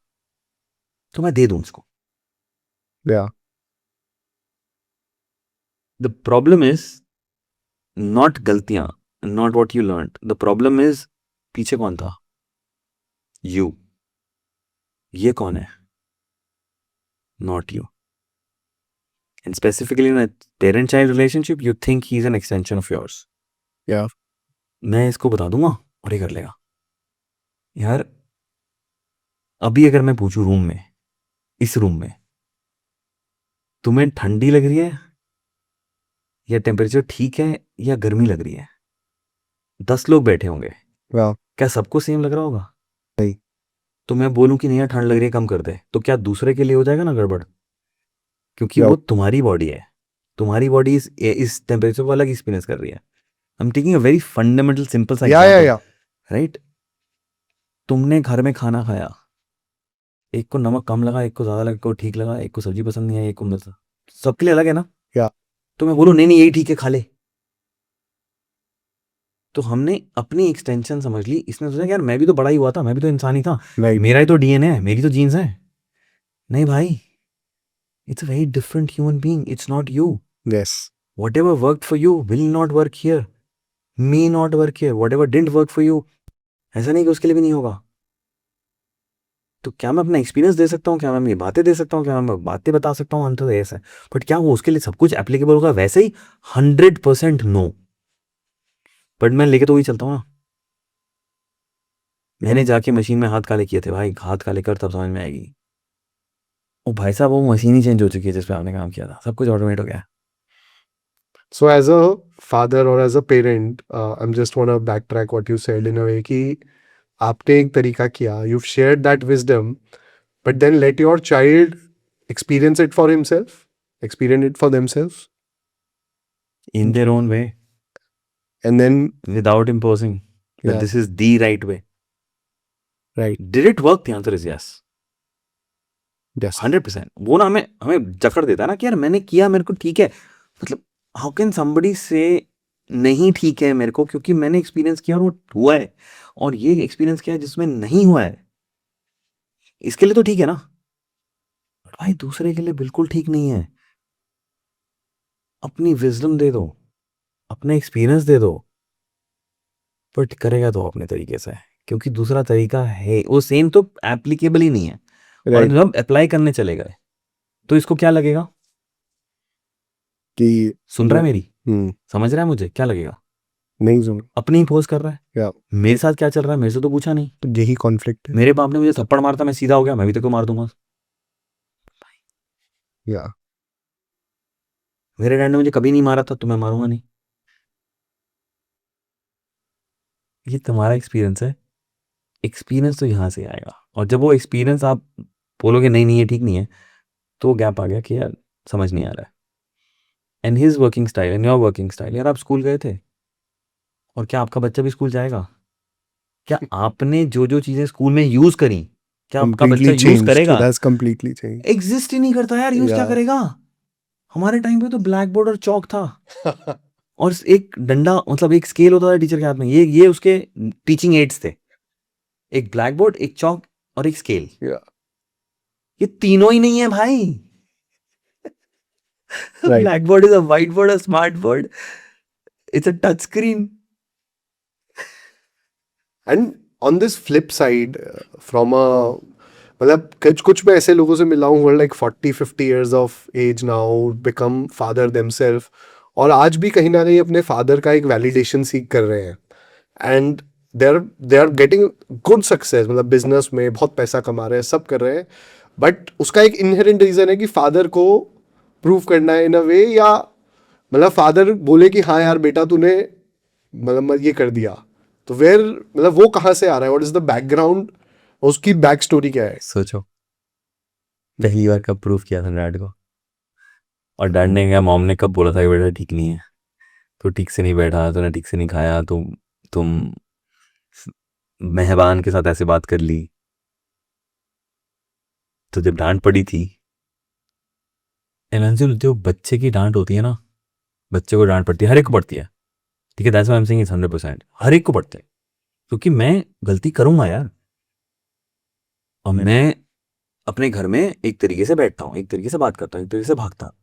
तो मैं दे दूं इसको। या द प्रॉब्लम इज नॉट गलतियां, not what you learn, the problem is पीछे कौन था, यू। ये कौन है, not you. And specifically in a parent-child relationship, you think he's an extension of yours. Yeah. मैं इसको बता दूंगा और ये कर लेगा। यार अभी अगर मैं पूछूं रूम में, इस रूम में तुम्हें ठंडी लग रही है या टेम्परेचर ठीक है या गर्मी लग रही है, 10 लोग बैठे होंगे, वाह, क्या सबको सेम लग रहा होगा? नहीं। तो मैं बोलूं कि नहीं यार ठंड लग रही है कम कर दे, तो क्या दूसरे के लिए हो जाएगा ना गड़बड़? क्योंकि Yeah. वो तुम्हारी बॉडी है, तुम्हारी बॉडी इस टेम्परेचर को अलग एक्सपीरियंस कर रही है। I am taking a very fundamental simple सा या एग्जांपल, या राइट? तुमने घर में खाना खाया, एक को नमक कम लगा, एक को ज्यादा लगा, एक को ठीक लगा, एक को सब्जी पसंद नहीं आई, एक को मिर्च, सबके लिए अलग है ना? या तो मैं बोलूं नहीं नहीं यही ठीक है खा ले, तो हमने अपनी एक्सटेंशन समझ ली। इसने सोचा यार मैं भी तो बड़ा ही हुआ था, मैं भी तो इंसान ही था, राइट, मेरा ही तो डीएनए है, मेरी तो जीन्स है। नहीं भाई, it's a very different human being, it's not you. Yes, Whatever worked for you will not work here, may not work here, whatever didn't work for you, ऐसा नहीं कि उसके लिए भी नहीं होगा। तो क्या मैं अपना एक्सपीरियंस दे सकता हूँ, क्या मैं ये बातें दे सकता हूँ, क्या मैं बातें बता सकता हूँ, आंसर ऐसा है। बट क्या वो उसके लिए सब कुछ एप्लीकेबल होगा वैसे ही? 100% नो। बट मैं लेके तो वही चलता हूँ ना। मैंने जाके मशीन में हाथ काले किए थे भाई, हाथ काले कर तब समझ में आएगी। ओ भाई साहब, वो मशीन ही चेंज हो चुकी है जिस पे आपने काम किया था, सब कुछ ऑटोमेट हो गया। so as a father or as a parent, I'm just want to backtrack what you said in a way कि आपने एक तरीका किया, you've shared that wisdom, but then let your child experience it for himself, experience it for themselves, In their own way, and then without imposing that Yeah. this is the right way. right, Did it work? The answer is yes. yes, 100%। वो ना हमें हमें जकड़ देता है ना कि यार मैंने किया, मेरे को ठीक है। मतलब हाउ कैन समबडी से नहीं ठीक है मेरे को, क्योंकि मैंने एक्सपीरियंस किया और वो हुआ है, और ये एक्सपीरियंस किया है जिसमें नहीं हुआ है, इसके लिए तो ठीक है ना। But भाई दूसरे के लिए बिल्कुल ठीक नहीं है। अपनी विजडम दे दो, अपना एक्सपीरियंस दे दो, बट करेगा तो अपने तरीके से, क्योंकि दूसरा तरीका है वो सेम तो एप्लीकेबल ही नहीं है। और right, जब अप्लाई करने चले गए तो इसको क्या लगेगा? कि सुन रहा है मेरी? हम्म, समझ रहा है मुझे क्या लगेगा? नहीं सुन, अपनी ही पोज कर रहा है। या मेरे साथ क्या चल रहा है मेरे से तो पूछा नहीं। तो यही कॉन्फ्लिक्ट है, मेरे बाप ने मुझे थप्पड़ मारता, मैं सीधा हो गया, मैं भी तेरे को मार दूंगा। या मेरे डैड ने मुझे कभी नहीं मारा था, तो मैं मारूंगा नहीं। ये तुम्हारा एक्सपीरियंस है, एक्सपीरियंस तो यहाँ से आएगा। और जब वो एक्सपीरियंस आप बोलोगे नहीं नहीं ये ठीक नहीं है, तो गैप आ गया कि यार समझ नहीं आ रहा है। And his working style and your working style, यार आप स्कूल गए थे, और क्या आपका बच्चा भी स्कूल जाएगा? क्या आपने जो जो चीजें स्कूल में यूज करी, क्या आपका बच्चा completely यूज changed, करेगा? so that's completely changed, exist ही नहीं करता यार, यूज क्या Yeah. करेगा? हमारे टाइम पे तो ब्लैक बोर्ड और चौक था, और एक डंडा, मतलब एक स्केल होता था टीचर के हाथ में, ये उसके टीचिंग एड्स थे। एक ब्लैक बोर्ड, एक चौक और एक स्केल। Yeah. ये तीनों ही नहीं है भाई। Right. Black board is a white board, a smart board, it's a touch screen. And on this flip side, from a मतलब कुछ मैं ऐसे लोगों से मिला हूँ who are like 40-50 years of age now, become father themselves, और आज भी कहीं ना कहीं अपने फादर का एक वैलिडेशन सीख कर रहे हैं, and they are getting good success, मतलब बिजनेस में बहुत पैसा कमा रहे हैं, सब कर रहे हैं, बट उसका एक इनहेरेंट रीजन है कि फादर को प्रूव करना है इन अ वे, या मतलब फादर बोले कि हाँ यार बेटा तूने मतलब ये कर दिया, तो वेयर मतलब वो कहाँ से आ रहा है, व्हाट इज द बैकग्राउंड, उसकी बैक स्टोरी क्या है? सोचो पहली बार कब प्रूफ किया था डैड को, और डैड ने क्या मॉम ने कब बोला था कि बेटा ठीक नहीं है, तो ठीक से नहीं बैठा, तूने ठीक से नहीं खाया, तुम मेहमान के साथ ऐसे बात कर ली। तो जब डांट पड़ी थी, एनर्जी जो बच्चे की डांट होती है ना, बच्चे को डांट पड़ती है, हर एक को पड़ती है, ठीक है, that's why I am saying it's 100%, हर एक को पड़ते हैं, क्योंकि मैं गलती करूंगा यार, और मैं अपने घर में एक तरीके से बैठता हूँ, एक तरीके से बात करता हूँ, एक तरीके से भागता हूँ।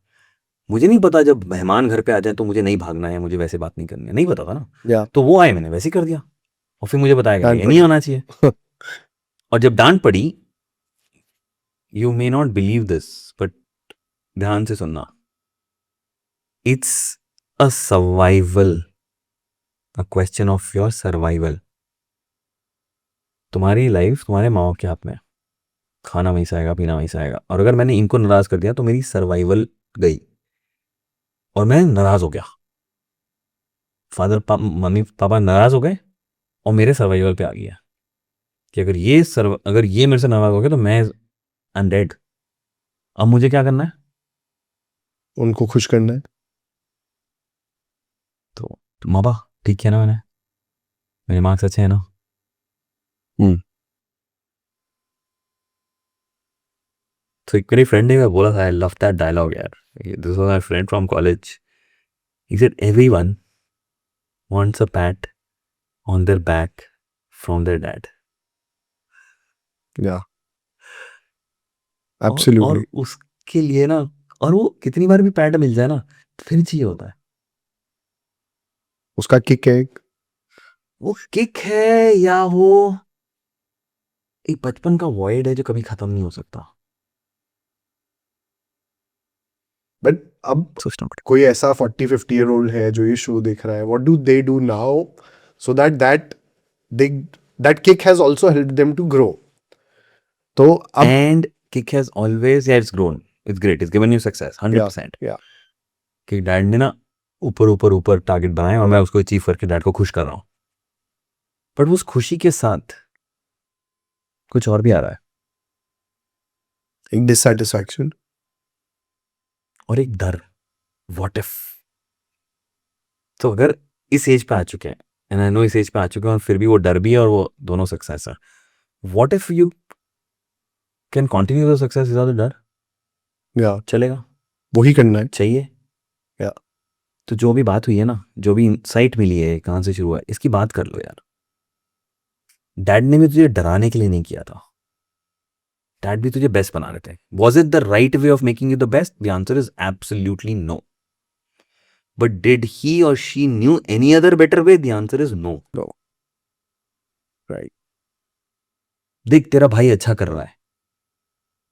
मुझे नहीं पता जब मेहमान घर पे आ जाए तो मुझे नहीं भागना है, मुझे वैसे बात नहीं करनी है, नहीं पता था ना। या तो वो आए, मैंने वैसे ही कर दिया, और फिर मुझे बताया डांट ये नहीं होना चाहिए। और जब डांट पड़ी, you may not believe this, but ध्यान से सुनना, it's a survival, a question of your survival. तुम्हारी लाइफ तुम्हारे माँ के हाथ में है, खाना वहीं से आएगा, पीना वहीं से आएगा, और अगर मैंने इनको नाराज कर दिया तो मेरी सर्वाइवल गई और मैं नाराज हो गया। मम्मी पापा नाराज हो गए और मेरे सर्वाइवल पे आ गया कि अगर ये मेरे से नाराज हो गए तो मैं आई एम डेड। अब मुझे क्या करना है? उनको खुश करना है। तो माँ ठीक किया ना मैंने? मेरे मार्क्स अच्छे हैं ना? तो एक मेरी फ्रेंड ने बोला था, आई लव दैट डायलॉग यार, this was my friend from college, he said everyone wants a pat on their back from their dad. Yeah और एब्सोल्युटली। उसके लिए ना, और वो कितनी बार भी पैट मिल जाए ना तो फिर चाहिए होता है। उसका किक है एक। वो किक है या वो एक बचपन का वॉइड है जो कभी खत्म नहीं हो सकता। बट अब कोई ऐसा 40-50 ईयर ओल्ड है जो ये शो देख रहा है, what do they do now so that kick has also helped them to grow? तो अब and kick has always, yeah it's grown, it's great, it's given you success 100%। या कि डैड ने ना ऊपर ऊपर ऊपर टारगेट बनाए और मैं उसको अचीव करके डैड को खुश कर रहा हूँ, बट उस खुशी के साथ कुछ और भी आ रहा है, एक डिससैटिस्फैक्शन और एक डर, व्हाट इफ। तो अगर इस एज पे आ चुके हैं, एंड आई नो इस एज पे आ चुके हैं और फिर भी वो डर भी है और वो दोनों सक्सेस है, what if you can continue the success without डर? या चलेगा? वही करना है। चाहिए? या तो जो भी बात हुई है ना, जो भी इंसाइट मिली है, कहाँ से शुरू हुआ है, इसकी बात कर लो यार। डैड ने भी तुझे डराने के लिए नहीं किया था, डैड भी तुझे बेस्ट बना रहे थे। Was it the right way of making you the best? The answer is absolutely no. But did he और she knew any other better way? The answer is no. Right. देख, तेरा भाई अच्छा कर रहा है,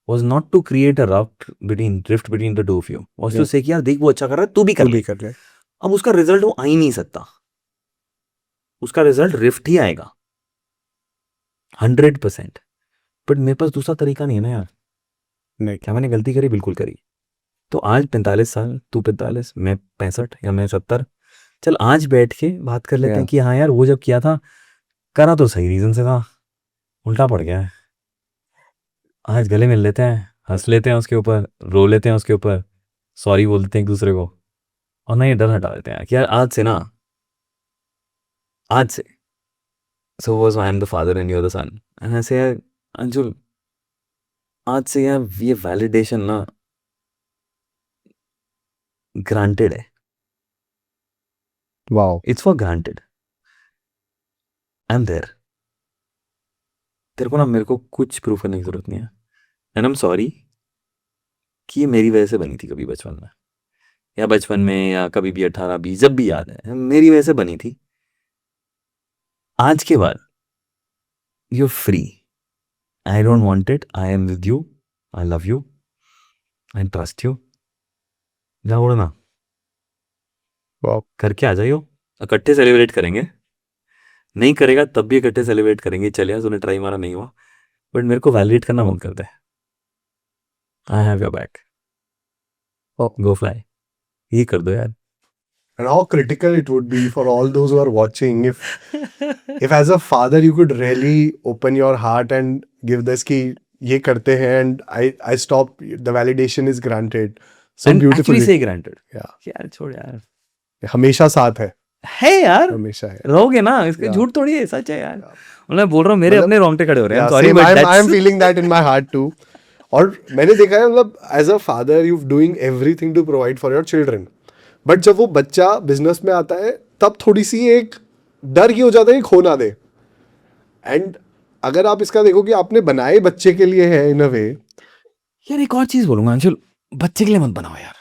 was not to create a rift between the two of you, was to say कि यार देख वो अच्छा कर रहा है, तू भी कर ले। कर रहे। अब उसका रिजल्ट वो आ ही नहीं सकता, उसका रिजल्ट रिफ्ट ही आएगा 100%। बट मेरे पास दूसरा तरीका नहीं है ना यार। नहीं। क्या मैंने गलती करी? बिल्कुल करी। तो आज 45 साल, तू 45, मैं 65 या मैं 70, चल आज बैठ के बात कर लेते हैं कि हाँ यार वो जब किया था, करा तो सही रीजन से था, उल्टा पड़ गया है। आज गले मिल लेते हैं, हंस लेते हैं उसके ऊपर, रो लेते हैं उसके ऊपर, सॉरी बोलते हैं एक दूसरे को, और ना ये डर हटा देते हैं कि यार आज से ना, आज से so was I am the father and you are the son, and ऐसे यार अंजुल, आज से यार ये वैलिडेशन ना ग्रांटेड है, wow. It's for granted, I am there. तेरे को ना मेरे को कुछ प्रूफ करने की जरूरत नहीं है, एंड आई एम सॉरी कि ये मेरी वजह से बनी थी कभी बचपन में, या बचपन में या कभी भी 18-20, जब भी याद है मेरी वजह से बनी थी। आज के बाद you free, I don't want it, I am with you, I love you, I trust you, जा उड़ना, वाओ। करके आ जाइयो, इकट्ठे सेलिब्रेट करेंगे, नहीं करेगा तब भी इकट्ठे सेलिब्रेट करेंगे, चल यार तूने ट्राई मारा, नहीं हुआ, बट मेरे को वैलिडेट करना बंद कर दे, I have your back, go fly, ये कर दो यार। And how critical it would be for all those who are watching if as a father you could really open your heart and give this कि ये करते हैं and I stop, the validation is granted so And beautifully. actually say granted, Yeah. यार छोड़ यार, हमेशा साथ है यार हमेशा है। रहोगे ना, इसका Yeah. झूठ थोड़ी है, सच है यार। मैं बोल रहा हूँ मेरे मतलब- अपने रोंगटे खड़े हो रहे हैं, Yeah, sorry same, but I'm feeling that in my heart too. और मैंने देखा है मतलब as a father you doing everything to provide for your children, but जब वो बच्चा बिजनेस में आता है तब थोड़ी सी एक डर ही हो जाता है कि खो ना दे। एंड अगर आप इसका देखो कि आपने बनाए बच्चे के लिए है इन अ वे। यार एक और चीज बोलूंगा अंशुल, बच्चे के लिए मत बनाओ यार,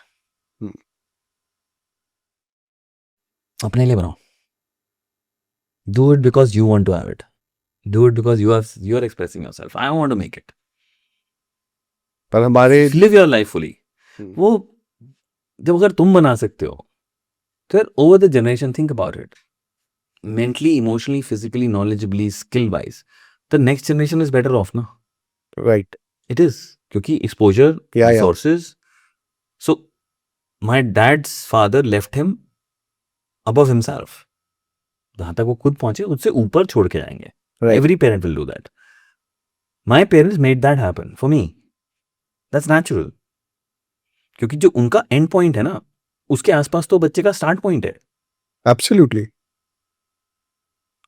अपने लिए बनाओ। Do it because you want to have it, do it because you are expressing yourself, I want to make it, पर हमारे लिव योर लाइफ फुली। वो जब अगर तुम बना सकते हो तो यार over the generation think about it, mentally, emotionally, physically, knowledgeably, skill wise, the next generation is better off ना। राइट। इट इज, क्योंकि exposure, Yeah, yeah. Resources. So my dad's father left him above himself. जहां तक वो खुद पहुंचे उससे ऊपर छोड़ के जाएंगे. Right. Every parent will do that. My parents made that happen for me. That's natural, क्योंकि जो उनका एंड पॉइंट है ना, उसके आसपास तो बच्चे का स्टार्ट पॉइंट है. Absolutely.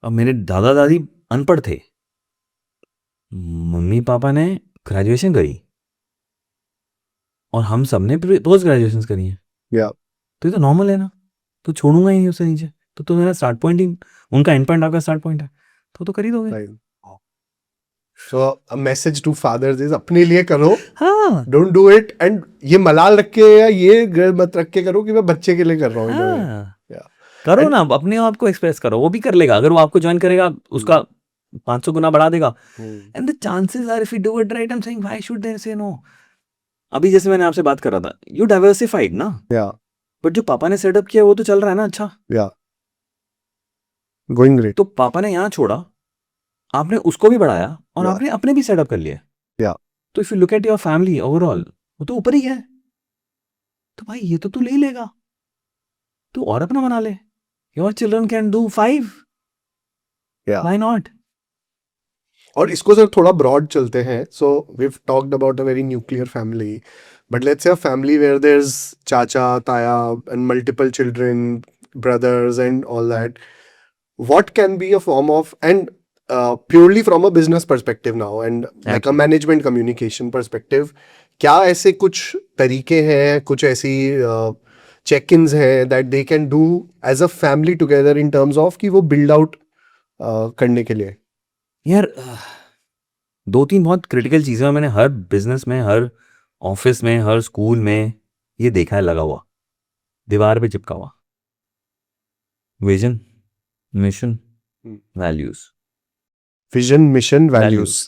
अब मेरे दादा दादी अनपढ़ थे, मम्मी पापा ने ग्रेजुएशन करी और हम सब ने पोस्ट ग्रेजुएशन करी है. Yeah. तो ये तो नॉर्मल है ना, तो छोड़ूंगा ही नहीं उससे नीचे. तो मेरा स्टार्ट पॉइंट ही, उनका एंड पॉइंट आपका स्टार्ट पॉइंट है, तो कर ही दोगे. Right. So a message to fathers is अपने लिए करो, हाँ don't do it, and ये मलाल रख के या ये गर्व मत रख के करो कि मैं बच्चे के लिए कर रहा हूँ. in a way. हाँ. Yeah. करो ना, अपने आप को एक्सप्रेस करो, वो भी कर लेगा. अगर वो आपको ज्वाइन करेगा उसका 500 गुना बढ़ा देगा. And the chances are, if you do it right, I am saying why should they say no. अभी जैसे मैंने आपसे बात कर रहा था, यू डाइवर्सिफाइड ना, Yeah. बट जो पापा ने सेटअप किया वो तो चल रहा है ना. अच्छा, Yeah. Going great. तो पापा ने यहाँ छोड़ा, आपने उसको भी बढ़ाया और Yeah. आपने अपने भी सेटअप कर लिया. Yeah. तो if you look at your family overall, वो तो ऊपर ही है. तो भाई ये तो तू ले ही लेगा, तू और अपना बना ले. Your children can do 5, Yeah. Why not. और इसको सर थोड़ा ब्रॉड चलते हैं. सो we've talked about a very nuclear family, but let's say a family where there's chacha, taya, and multiple children, brothers, and all that. What can be a form of, and purely from a business perspective now, and like a management communication perspective, क्या ऐसे कुछ तरीके हैं, कुछ ऐसी check-ins हैं that they can do as a family together in terms of कि वो build out करने के लिए? यार 2-3 बहुत क्रिटिकल चीज़ें हैं, मैंने हर बिजनेस में, हर ऑफिस में, हर स्कूल में ये देखा है लगा हुआ, दीवार पे चिपका हुआ. Vision, mission, values. Vision, mission, values.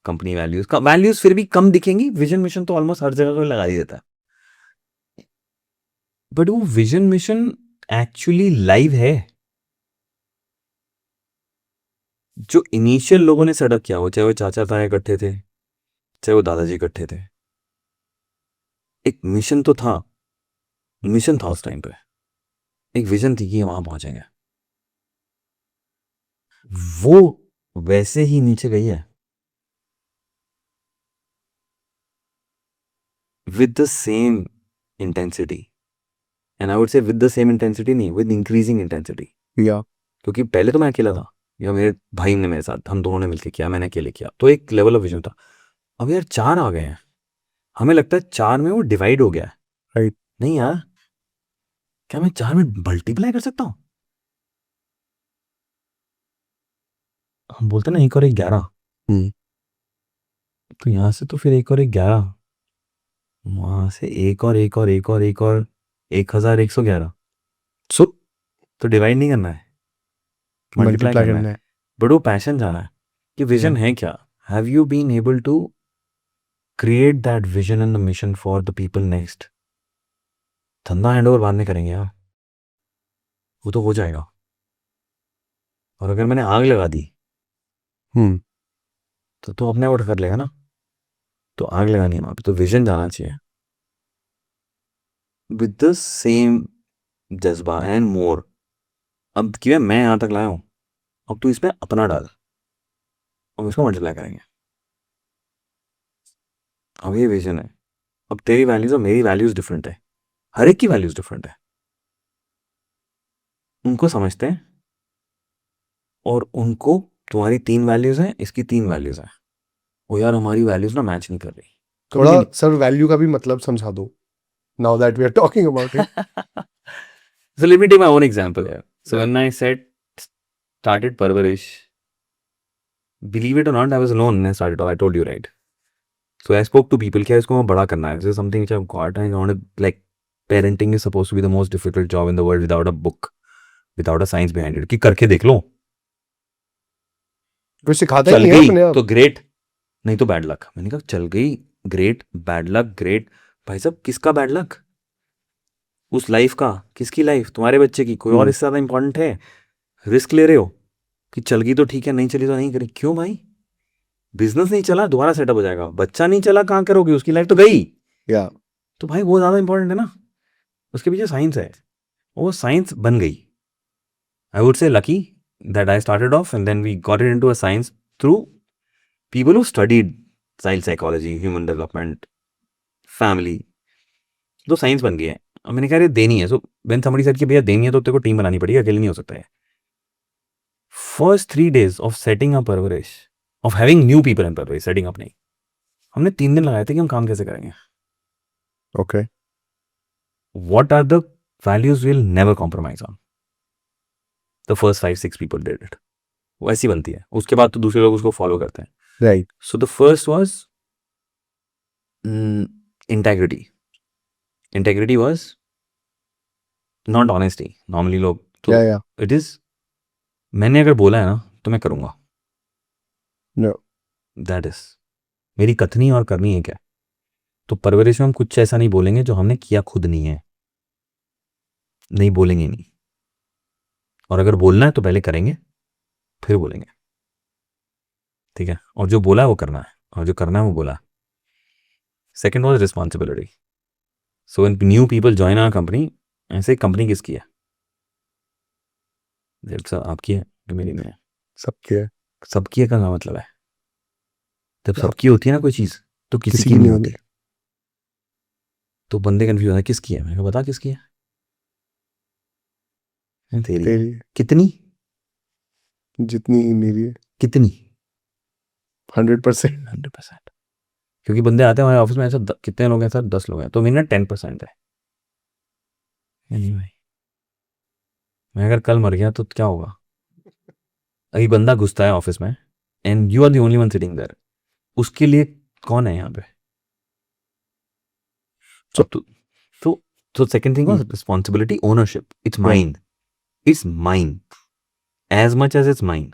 Company values का, वैल्यूज फिर भी कम दिखेंगी, विजन मिशन तो ऑलमोस्ट हर जगह को लगा ही देता है. बट वो विजन मिशन एक्चुअली लाइव है. जो इनिशियल लोगों ने सेटअप किया, वो चाहे वो चाचा ताया इकट्ठे थे, चाहे वो दादाजी इकट्ठे थे, एक मिशन तो था, मिशन था उस टाइम पे, एक विजन थी कि वहां पहुंचेंगे. वो वैसे ही नीचे गई है with the same intensity. And I would से विद द सेम इंटेंसिटी नहीं, विद इंक्रीजिंग इंटेंसिटी. या क्योंकि पहले तो मैं अकेला था, या मेरे भाई ने मेरे साथ, हम दोनों ने मिलकर किया, मैंने अकेले किया, तो एक लेवल ऑफ विजन था. अब यार 4 आ गए हैं, हमें लगता है 4 में वो डिवाइड हो गया है. राइट. नहीं यार, क्या मैं 4 में मल्टीप्लाई कर सकता हूँ? हम बोलते ना 1 और 1 11. तो यहाँ से तो फिर 1 और 1 11, वहां से 1 और 1 और 1 और 1 और 1111. सो तो डिवाइड नहीं करना है, मल्टीप्लाई करना है. बट वो पैशन जाना है कि विजन है क्या. Have you been able to create that vision and the mission for the people next. धंधा हैंड ओवर बाद में करेंगे यार, वो तो हो जाएगा. और अगर मैंने आग लगा दी तो अपने आप कर लेगा ना. तो आग लगानी है वहां पे, तो विजन जाना चाहिए विद द सेम जज्बा एंड मोर. अब कि मैं यहाँ तक लाया हूँ, अब तू इसमें अपना डाल, अब इसको मल्टीप्लाई करेंगे. अब ये विजन है. अब तेरी वैल्यूज और मेरी वैल्यूज डिफरेंट है, हर एक की वैल्यूज डिफरेंट है. उनको समझते हैं और उनको, तुम्हारी 3 वैल्यूज हैं, इसकी 3 वैल्यूज हैं, वो यार हमारी वैल्यूज ना मैच नहीं कर रही. थोड़ा सर वैल्यू का भी मतलब समझा दो, now that we are talking about it. So let me take my own example here. So when I started Parvarish, believe it or not, I was alone when I started off. I told you, right? So I spoke to people, क्या इसको मैं बड़ा करना है. This is something which I've got. I wanted, like, parenting is supposed to be the most difficult job in the world without a book, without a science behind it. कि करके देख लो. वो सिखाता चल ही नहीं है गई अपने आप. तो ग्रेट, नहीं तो बैड लक. मैंने कहा चल गई ग्रेट, बैड लक ग्रेट. भाई साहब किसका बैड लक? उस लाइफ का. किसकी लाइफ? तुम्हारे बच्चे की. कोई और इससे ज्यादा इंपॉर्टेंट है? रिस्क ले रहे हो कि चल गई तो ठीक है, नहीं चली तो नहीं करी. क्यों भाई? बिजनेस नहीं चला दोबारा सेटअप हो जाएगा, बच्चा नहीं चला कहाँ करोगे, उसकी लाइफ तो गई। या तो भाई वो ज्यादा इंपॉर्टेंट है ना, उसके पीछे साइंस है, वो साइंस बन गई। I would say lucky that I started off and then we got it into a science through people who studied child psychology, human development, family, तो साइंस बन गई है। अब मैंने कहा अरे देनी है, सो व्हेन समबडी सेड कि भैया देनी है तो तेरे को टीम बनानी पड़ेगी, अकेले नहीं हो सकता है। First 3 days of setting up परवरिश, of having new people in परवरिश, सेटिंग अप नहीं, हमने 3 दिन लगाए थे कि हम काम कैसे करेंगे। Okay What are the values we'll never compromise on? The first 5-6 people did it. वो ऐसी बनती है, उसके बाद तो दूसरे लोग उसको फॉलो करते हैं। Right So the first was integrity. Integrity was not honesty. Normally लोग तो या it is मैंने अगर बोला है ना तो मैं करूँगा। नो That is मेरी कथनी और करनी है क्या। तो परवरिश में हम कुछ ऐसा नहीं बोलेंगे जो हमने किया खुद नहीं है, नहीं बोलेंगे नहीं। और अगर बोलना है तो पहले करेंगे फिर बोलेंगे, ठीक है। और जो बोला है वो करना है, और जो करना है वो बोला। Second was responsibility. So when new people join our company, ऐसे कंपनी किसकी है, आपकी है कि मेरी नहीं है, सबके है, सबकी है का क्या मतलब है। जब सबकी होती है ना कोई चीज तो किसी की की नहीं होती। तो बंदे कंफ्यूज होते हैं किसकी है, मैंने कहा बता किसकी है। तेरी है। तेरी कितनी, जितनी मेरी है कितनी 100%। 100%। क्योंकि बंदे आते हैं हमारे ऑफिस में ऐसा कितने लोग हैं सर, 10 लोग हैं, तो मेरी ना 10% है। नहीं भाई, मैं अगर कल मर गया तो क्या होगा। अभी बंदा घुसता है ऑफिस में and you are the only one sitting there, उसके लिए कौन है यहाँ पे। So- तो second thing was responsibility, ownership. It's mine, it's mine as much as it's mine.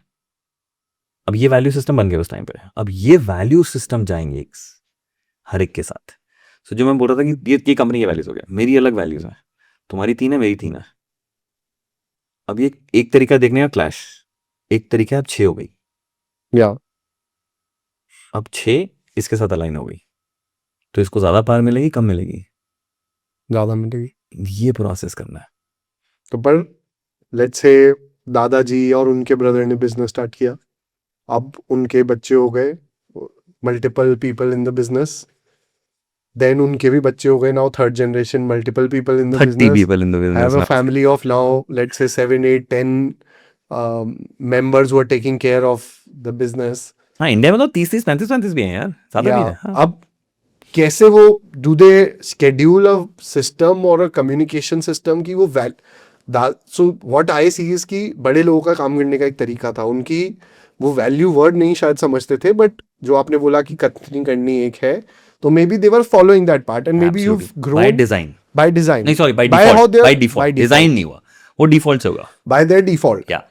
अब ये वैल्यू सिस्टम बन गया उस टाइम पे। अब ये वैल्यू सिस्टम जाएंगे हर एक के साथ। सो जो मैं बोल रहा था कि ये कंपनी के वैल्यूज हो गया, मेरी अलग वैल्यूज है, तुम्हारी 3 है, मेरी 3 है। अब ये एक तरीका देखने का क्लैश, एक तरीका अब 6 हो गई, या अब 6 इसके साथ अलाइन हो गई, तो इसको ज्यादा पार मिलेगी कम मिलेगी, ज्यादा मिलेगी। ये प्रोसेस करना है। तो पर लेट्स से दादाजी और उनके ब्रदर ने बिजनेस स्टार्ट किया, अब उनके बच्चे हो गए, multiple people in the business, then उनके भी बच्चे हो गए, now third generation, multiple people in the 30 business, people in the business have a now. family of now let's say 7 8 10 members who are taking care of the business. हाँ, India में तो 30 35 35 भी हैं यार, ज्यादा भी Yeah. है। हाँ। अब कैसे वो do they schedule a system or a communication system की वो so what I see is कि बड़े लोगों का काम करने का एक तरीका था, उनकी वो वैल्यू वर्ड नहीं शायद समझते थे, बट जो आपने बोला कि कथनी करनी एक है, तो maybe they were following that part and maybe you Absolutely. Grown By design. by design, नहीं sorry, by By how default, they are- by default, by default. Design नहीं हुआ, वो डिफॉल्ट से होगा। by their default. क्या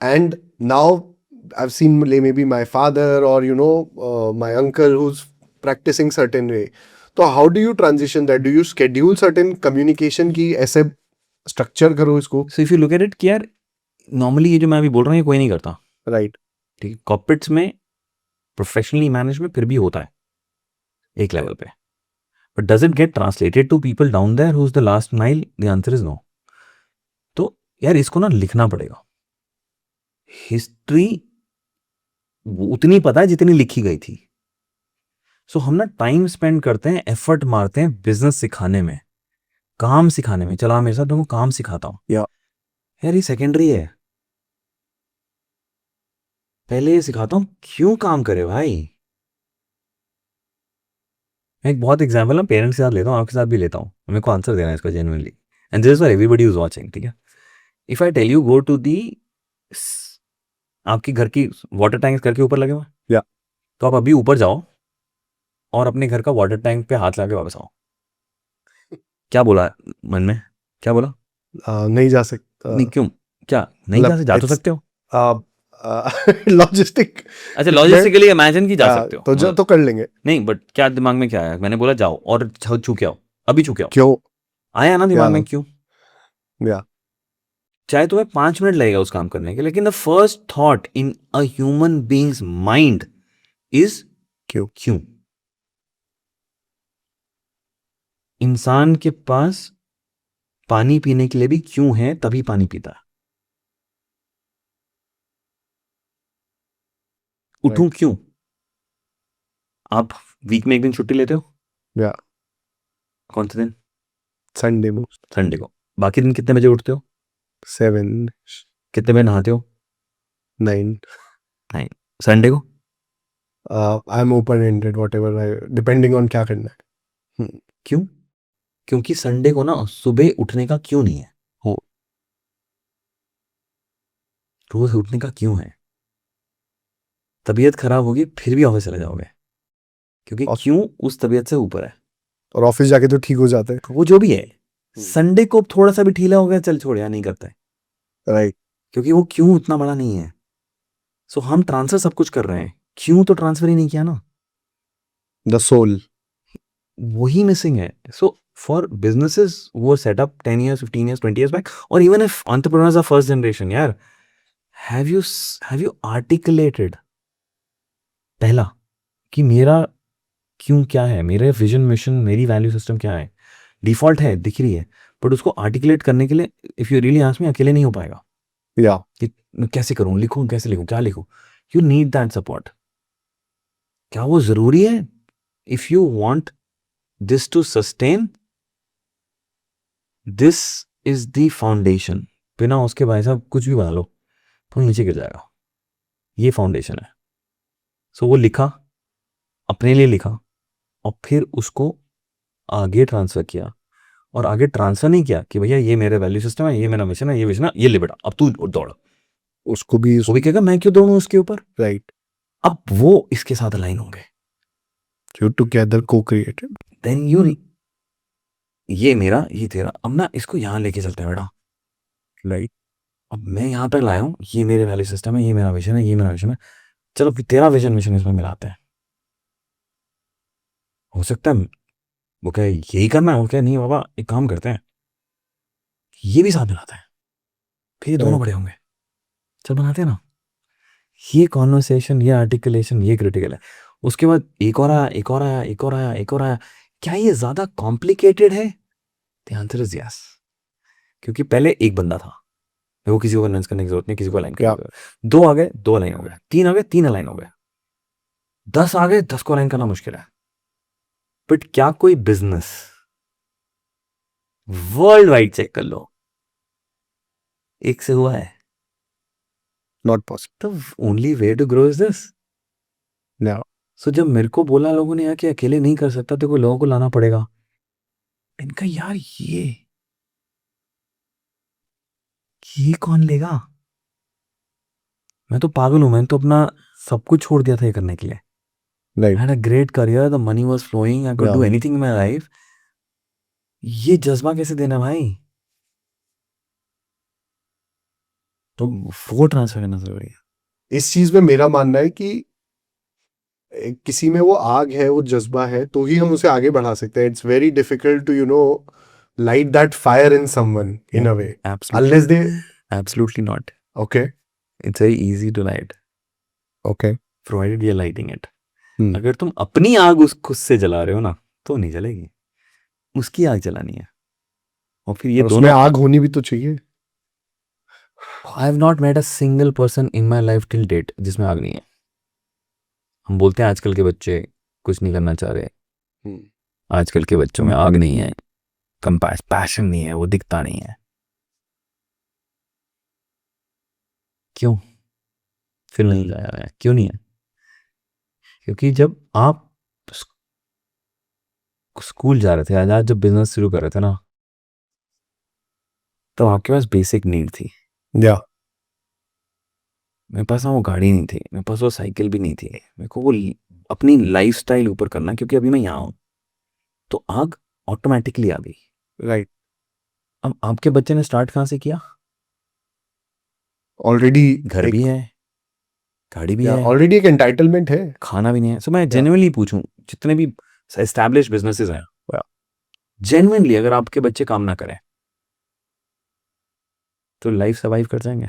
And now I've seen maybe my father or my uncle who's practicing certain way. So how do you transition that? Do you schedule certain communication की ऐसे structure करो इसको? So if you look at it कि यार normally ये जो मैं अभी बोल रहा हूँ ये कोई नहीं करता, Right. ठीक है। कॉर्पोरेट्स में प्रोफेशनली मैनेजमेंट फिर भी होता है एक लेवल पे, but does it get translated to people down there who is the last mile? The answer is no. तो यार इसको ना लिखना पड़ेगा। हिस्ट्री उतनी पता है जितनी लिखी गई थी। सो हम ना टाइम स्पेंड करते हैं, एफर्ट मारते हैं बिजनेस सिखाने में, काम सिखाने में। चला मेरे साथ, तुमको काम सिखाता हूँ। Yeah. यार ये सेकेंडरी है, पहले ये सिखाता हूँ क्यों काम करे भाई। मैं एक बहुत एग्जाम्पल ना पेरेंट्स के साथ लेता हूँ, आपके साथ भी लेता हूँ, मेरे को आंसर देना है इसका genuinely, and this is for everybody who is watching, ठीक है। If I tell you go to the, आपकी घर की वाटर टैंक घर के ऊपर लगे हुए हैं, Yeah. तो आप अभी ऊपर जाओ और अपने घर का वाटर टैंक पे हाथ लगा के वापस आओ। क्या बोला मन में, क्या बोला? नहीं जा सकता। नहीं क्यों, क्या नहीं मतलब जा तो it's- सकते हो। लॉजिस्टिक अच्छा, लॉजिस्टिकली इमेजिन की जा सकते हो, तो जो तो कर लेंगे। नहीं, बट क्या दिमाग में क्या आया? मैंने बोला जाओ और छू के आओ, अभी छू के आओ। क्यों? आया ना दिमाग में, Yeah. क्यों? या चाहे तुम्हें 5 मिनट लगेगा उस काम करने के, लेकिन the first thought in a human beings mind is क्यों? क्यों. इंसान के पास पानी पीने के लिए भी क्यों है, तभी पानी पीता है. उठूं क्यों? आप वीक में एक दिन छुट्टी लेते हो. Yeah. कौन से दिन? Sunday most. संडे को. बाकी दिन कितने बजे उठते हो? 7, कितने बजे नहाते हो? 9. संडे को. I'm open-ended, whatever depending on क्या करना है. क्यों? क्योंकि संडे को ना सुबह उठने का क्यों नहीं है. हो. रोज उठने का क्यों है? तबीयत खराब होगी फिर भी ऑफिस चले जाओगे, क्योंकि और- क्यों उस तबीयत से ऊपर है. और ऑफिस जाके तो ठीक हो जाते हैं. वो जो भी है, संडे को थोड़ा सा भी ढीला हो गया, चल छोड़ यार, नहीं करता है, Right. क्योंकि वो क्यों उतना बड़ा नहीं है. सो हम ट्रांसफर सब कुछ कर रहे हैं, क्यों तो ट्रांसफर ही नहीं किया ना. The soul. वही मिसिंग है. सो फॉर बिजनेसेस वो setup 10 years 15 years 20 years back, और even if entrepreneurs are first generation, यार हैव यू आर्टिकुलेटेड पहला कि मेरा क्यों क्या है, मेरे विजन मिशन मेरी वैल्यू सिस्टम क्या है. डिफॉल्ट है, दिख रही है, बट उसको आर्टिकुलेट करने के लिए if you really ask me, अकेले नहीं हो पाएगा. Yeah. कि मैं कैसे करूं, लिखूं कैसे, लिखूं क्या लिखूं. You need that support. क्या वो जरूरी है? If you want this to sustain, this is the foundation. बिना उसके भाई साहब कुछ भी बना लो तो नीचे गिर जाएगा. ये फाउंडेशन है. सो वो लिखा, अपने लिए लिखा, और फिर उसको आगे ट्रांसफर किया. और आगे ट्रांसफर नहीं किया कि भैया ये मेरे वैल्यू सिस्टम है, ये मेरा मिशन है, ये विजन है, ये ले बेटा अब तू दौड़. उसको भी वो भी कहेगा मैं क्यों दौड़ूं उसके ऊपर. right. अब वो इसके साथ अलाइन होंगे. You together co-created. Then you, ये मेरा ये तेरा, अब ना इसको यहाँ लेके चलते हैं बेटा. Right. अब मैं यहाँ तक लाया हूँ, ये मेरे वैल्यू सिस्टम है, ये मेरा विजन है, ये मेरा विजन है. चलो फिर तेरा विजन मिशन इसमें मिलाते हैं. हो सकता है वो कहे यही करना है, वो कहे नहीं बाबा एक काम करते हैं, ये भी साथ मिलाते हैं, फिर ये दोनों Right. बड़े होंगे. चल बनाते हैं ना. ये कॉन्वर्सेशन, ये आर्टिकुलेशन, ये क्रिटिकल है. उसके बाद एक और आया, एक और आया, एक और आया, एक और आया. क्या ये ज्यादा कॉम्प्लिकेटेड है? The answer is yes. क्योंकि पहले एक बंदा था, मेरे को किसी को कन्विंस करने की जरूरत नहीं, किसी को अलाइन करने की जरूरत नहीं. 2 आ गए, 2 अलाइन हो गए. 3 आ गए, 3 अलाइन हो गए. 10 आ गए, 10 को अलाइन करना मुश्किल है. बट क्या कोई बिजनेस वर्ल्ड वाइड चेक कर लो, एक से हुआ है? Not possible. तो only way to grow is this. No. So जब मेरे को बोला लोगों ने यार कि अकेले नहीं कर सकता, तो कोई लोगों को लाना पड़ेगा. इनका यार ये कौन लेगा? मैं तो पागल हूं, मैंने तो अपना सब कुछ छोड़ दिया था ये करने के लिए. Right. I had a great career, the money was flowing, I could do Yeah. anything in my life. ये जज्बा कैसे देना भाई? तो वो ट्रांसफर करना जरूरी है. इस चीज में मेरा मानना है कि किसी में वो आग है, वो जज्बा है, तो ही हम उसे आगे बढ़ा सकते हैं. It's very difficult to light that fire in someone in a way. Absolutely. Unless they. Absolutely not. Okay. It's very easy to light, Okay. provided you're lighting it. Hmm. अगर तुम अपनी आग उस खुद से जला रहे हो ना, तो नहीं जलेगी. उसकी आग जलानी है. और फिर ये और उसमें दोनों. आग होनी भी तो चाहिए. I have not met a single person in my life till date जिसमें आग नहीं है. हम बोलते हैं आजकल के बच्चे कुछ नहीं करना चाह रहे. आजकल के बच्चों में आग नहीं है, पैशन नहीं है, वो दिखता नहीं है. क्यों? फिर नहीं आया है. क्यों नहीं है? क्योंकि जब आप स्कूल जा रहे थे, आज जब बिजनेस शुरू कर रहे थे ना, तो आपके पास बेसिक नीड थी. Yeah. मेरे पास ना वो गाड़ी नहीं थी, मेरे पास वो साइकिल भी नहीं थी. मेरे को वो अपनी लाइफस्टाइल ऊपर करना, क्योंकि अभी मैं यहाँ हूँ, तो आग ऑटोमेटिकली आ गई. Right. अब आपके बच्चे ने स्टार्ट कहाँ से किया? Already. घर भी है, गाड़ी भी है, ऑलरेडी एक एंटाइटलमेंट है. खाना भी नहीं है. सो मैं जेन्युइनली पूछूं, जितने भी एस्टैब्लिश्ड बिजनेसेस हैं, जेन्युइनली अगर आपके बच्चे काम ना करें तो लाइफ सर्वाइव कर जाएंगे?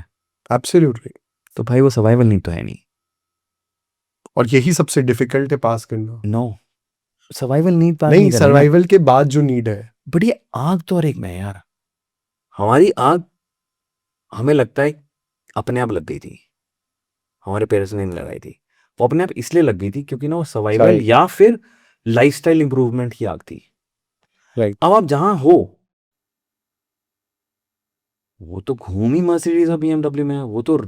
एब्सोल्युटली. तो भाई वो सर्वाइवल नहीं तो है नहीं. और यही सबसे डिफिकल्ट है पास करना। नो, सर्वाइवल नीड पास नहीं, नहीं करनी ना। सर्वाइवल के बाद जो नीड है। बट ये आग तो हर एक में है यार। हमारी आग हमें लगता है अपने आप लग गई थी, हमारे पेरेंट्स ने नहीं लगाई थी। वो अपने आप इसलिए लग गई थी क्योंकि ना वो सर्वाइवल Right. या फिर लाइफस्टाइल इंप्रूवमेंट की आग थी। राइट। अब आप जहां हो, वो तो घूम ही मर्सिडीज और बीएमडब्ल्यू में है, वो तो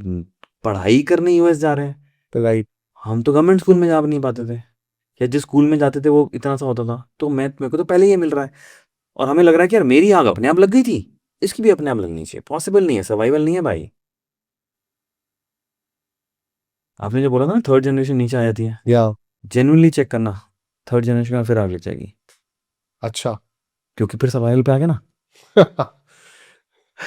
पढ़ाई करने यूएस जा रहे हैं। राइट। हम तो गवर्नमेंट स्कूल में जा नहीं पाते थे, या जिस स्कूल में जाते थे वो इतना सा होता था। तो मेरे को तो पहले ही ये मिल रहा है, और हमें लग रहा है कि यार मेरी आग अपने आप लग गई थी, इसकी भी अपने आप लगनी चाहिए। पॉसिबल नहीं है, सर्वाइवल नहीं है भाई। आपने जो बोला था ना थर्ड जनरेशन नीचे आ जाती है, या जेन्युइनली चेक करना, थर्ड जनरेशन में फिर आग लग जाएगी, अच्छा। क्योंकि फिर सर्वाइवल पे आ गया ना।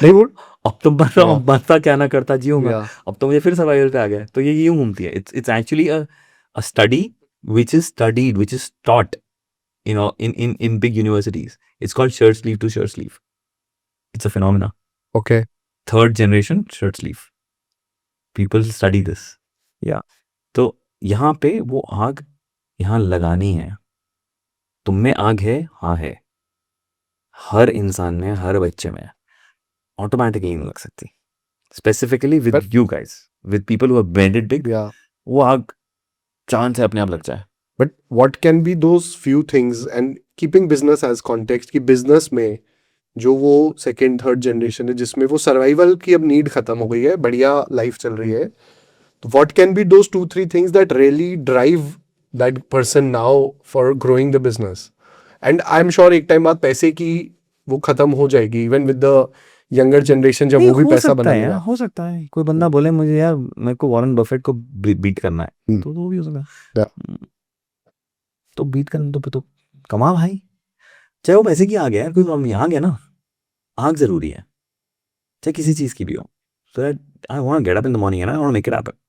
नहीं वो अब तो Yeah. बनता क्या ना करता जीऊंगा, या अब तो मुझे फिर सर्वाइवल पे आ गया। तो ये यूं घूमती है। It's actually a study which is studied, which is taught, you know, in big universities. It's called shirt sleeve to shirt sleeve. It's a phenomena. Okay. Third generation shirt sleeve. People study this. Yeah. तो यहाँ पे वो आग यहाँ लगानी है। तुम में आग है, हाँ है, हर इंसान में, हर बच्चे में। ऑटोमेटिकली नहीं लग सकती। Specifically with But- you guys, with people who have made it big, या वो आग चांस है अपने आप लग जाए। But what can be those few things and keeping business as context कि बिजनेस में जो वो सेकंड थर्ड जनरेशन है जिसमें वो सर्वाइवल की अब नीड खत्म हो गई है, बढ़िया लाइफ चल रही है, तो what can be those 2-3 things that really drive that person now for growing the business? And I am sure एक टाइम बाद पैसे की वो खत्म हो जाएगी even with the younger generation, जब नहीं, वो भी हो पैसा सकता है यार, बनाएगा। हो सकता है कोई बंदा बोले मुझे यार मेरे को वॉरेन बफेट को बीट करना है, तो वो भी हो सकता है। Yeah. तो बीट करना तो कमा भाई, चाहे वो पैसे की आग है यार, कोई प्रॉब्लम नहीं। आग है ना, आग जरूरी है, चाहे किसी चीज की भी हो। So that I want to get up in the morning and I want to make it happen.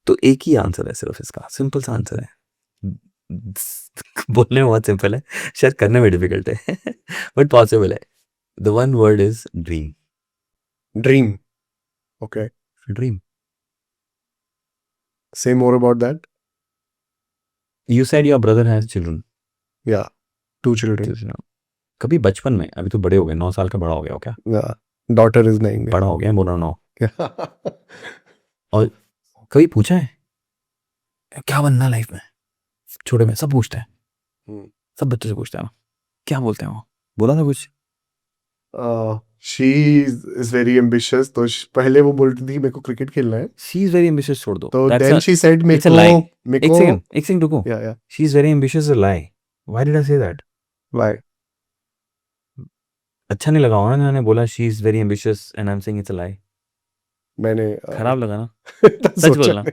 तो एक ही आंसर है सिर्फ इसका, सिंपल सा आंसर है। बोलने में बहुत सिंपल है, शायद करने में डिफिकल्ट है, बट पॉसिबल है। The one word is dream. Dream. Okay, dream. say more about that. You said your brother has children. Yeah, 2 children. कभी बचपन में, अभी तो बड़े हो गए, 9 साल का बड़ा हो गया हो क्या? Yeah, daughter is 9. बड़ा हो गया, बोला 9। Yeah. और कभी पूछा है क्या बनना लाइफ में? छोटे में सब पूछते हैं, सब बच्चों से पूछते हैं ना, क्या बोलते हैं वो? बोला था कुछ? She is very ambitious. तो पहले वो बोलती थी मेरे को क्रिकेट खेलना है, शी इज वेरी एम्बिशियस, छोड़ दो। तो That's then a- she said it's a lie. मेरे एक को सेकंड रुको। yeah. She is very ambitious is a lie. Why did I say that? Why? अच्छा नहीं लगा होगा ना, मैंने बोला she is very ambitious and I am saying it's a lie. मैंने खराब लगा ना? सच बोलना।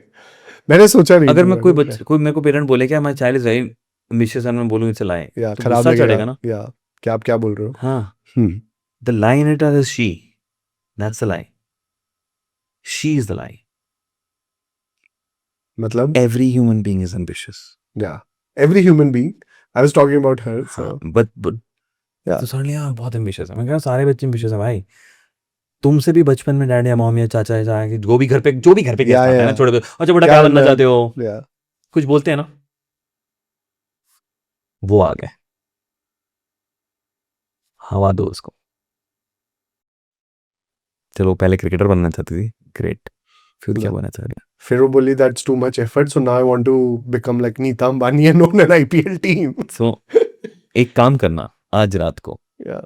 मैंने सोचा नहीं अगर था, मैं कोई मैंने- कोई मेरे को पेरेंट बोले क्या my child is very ambitious and मैं बोलूं इट्स अ लाई, या तो खराब गुस्सा लगेगा चढ़ेगा ना? या क्या आप क्या बोल रहे हो? हाँ, hmm the lie in it is she, that's the lie. She is the lie. मतलब every human being is ambitious. yeah, every human being, I was talking about her, so but Yeah. तो suddenly यार बहुत ambitious है। मैं कह रहा हूं सारे बच्चे एम्बिशियस है भाई। तुमसे भी बचपन में डैड या मॉम या चाचा या चाचा जो भी घर पे गेस्ट Yeah, आते हैं ना, yeah. छोटे बच्चे, अच्छा बेटा क्या क्या बनना बनना है? चाहते हो, yeah. कुछ बोलते हैं ना, वो आ गए, हवा दो उसको। चलो पहले क्रिकेटर बनना चाहती थी, ग्रेट, फिर क्या Yeah. बनना चाह रही फिर वो बोली that's too much effort, so now I want to become like Neeta Ambani and own an IPL team. है? सो एक काम करना, आज रात को Yeah,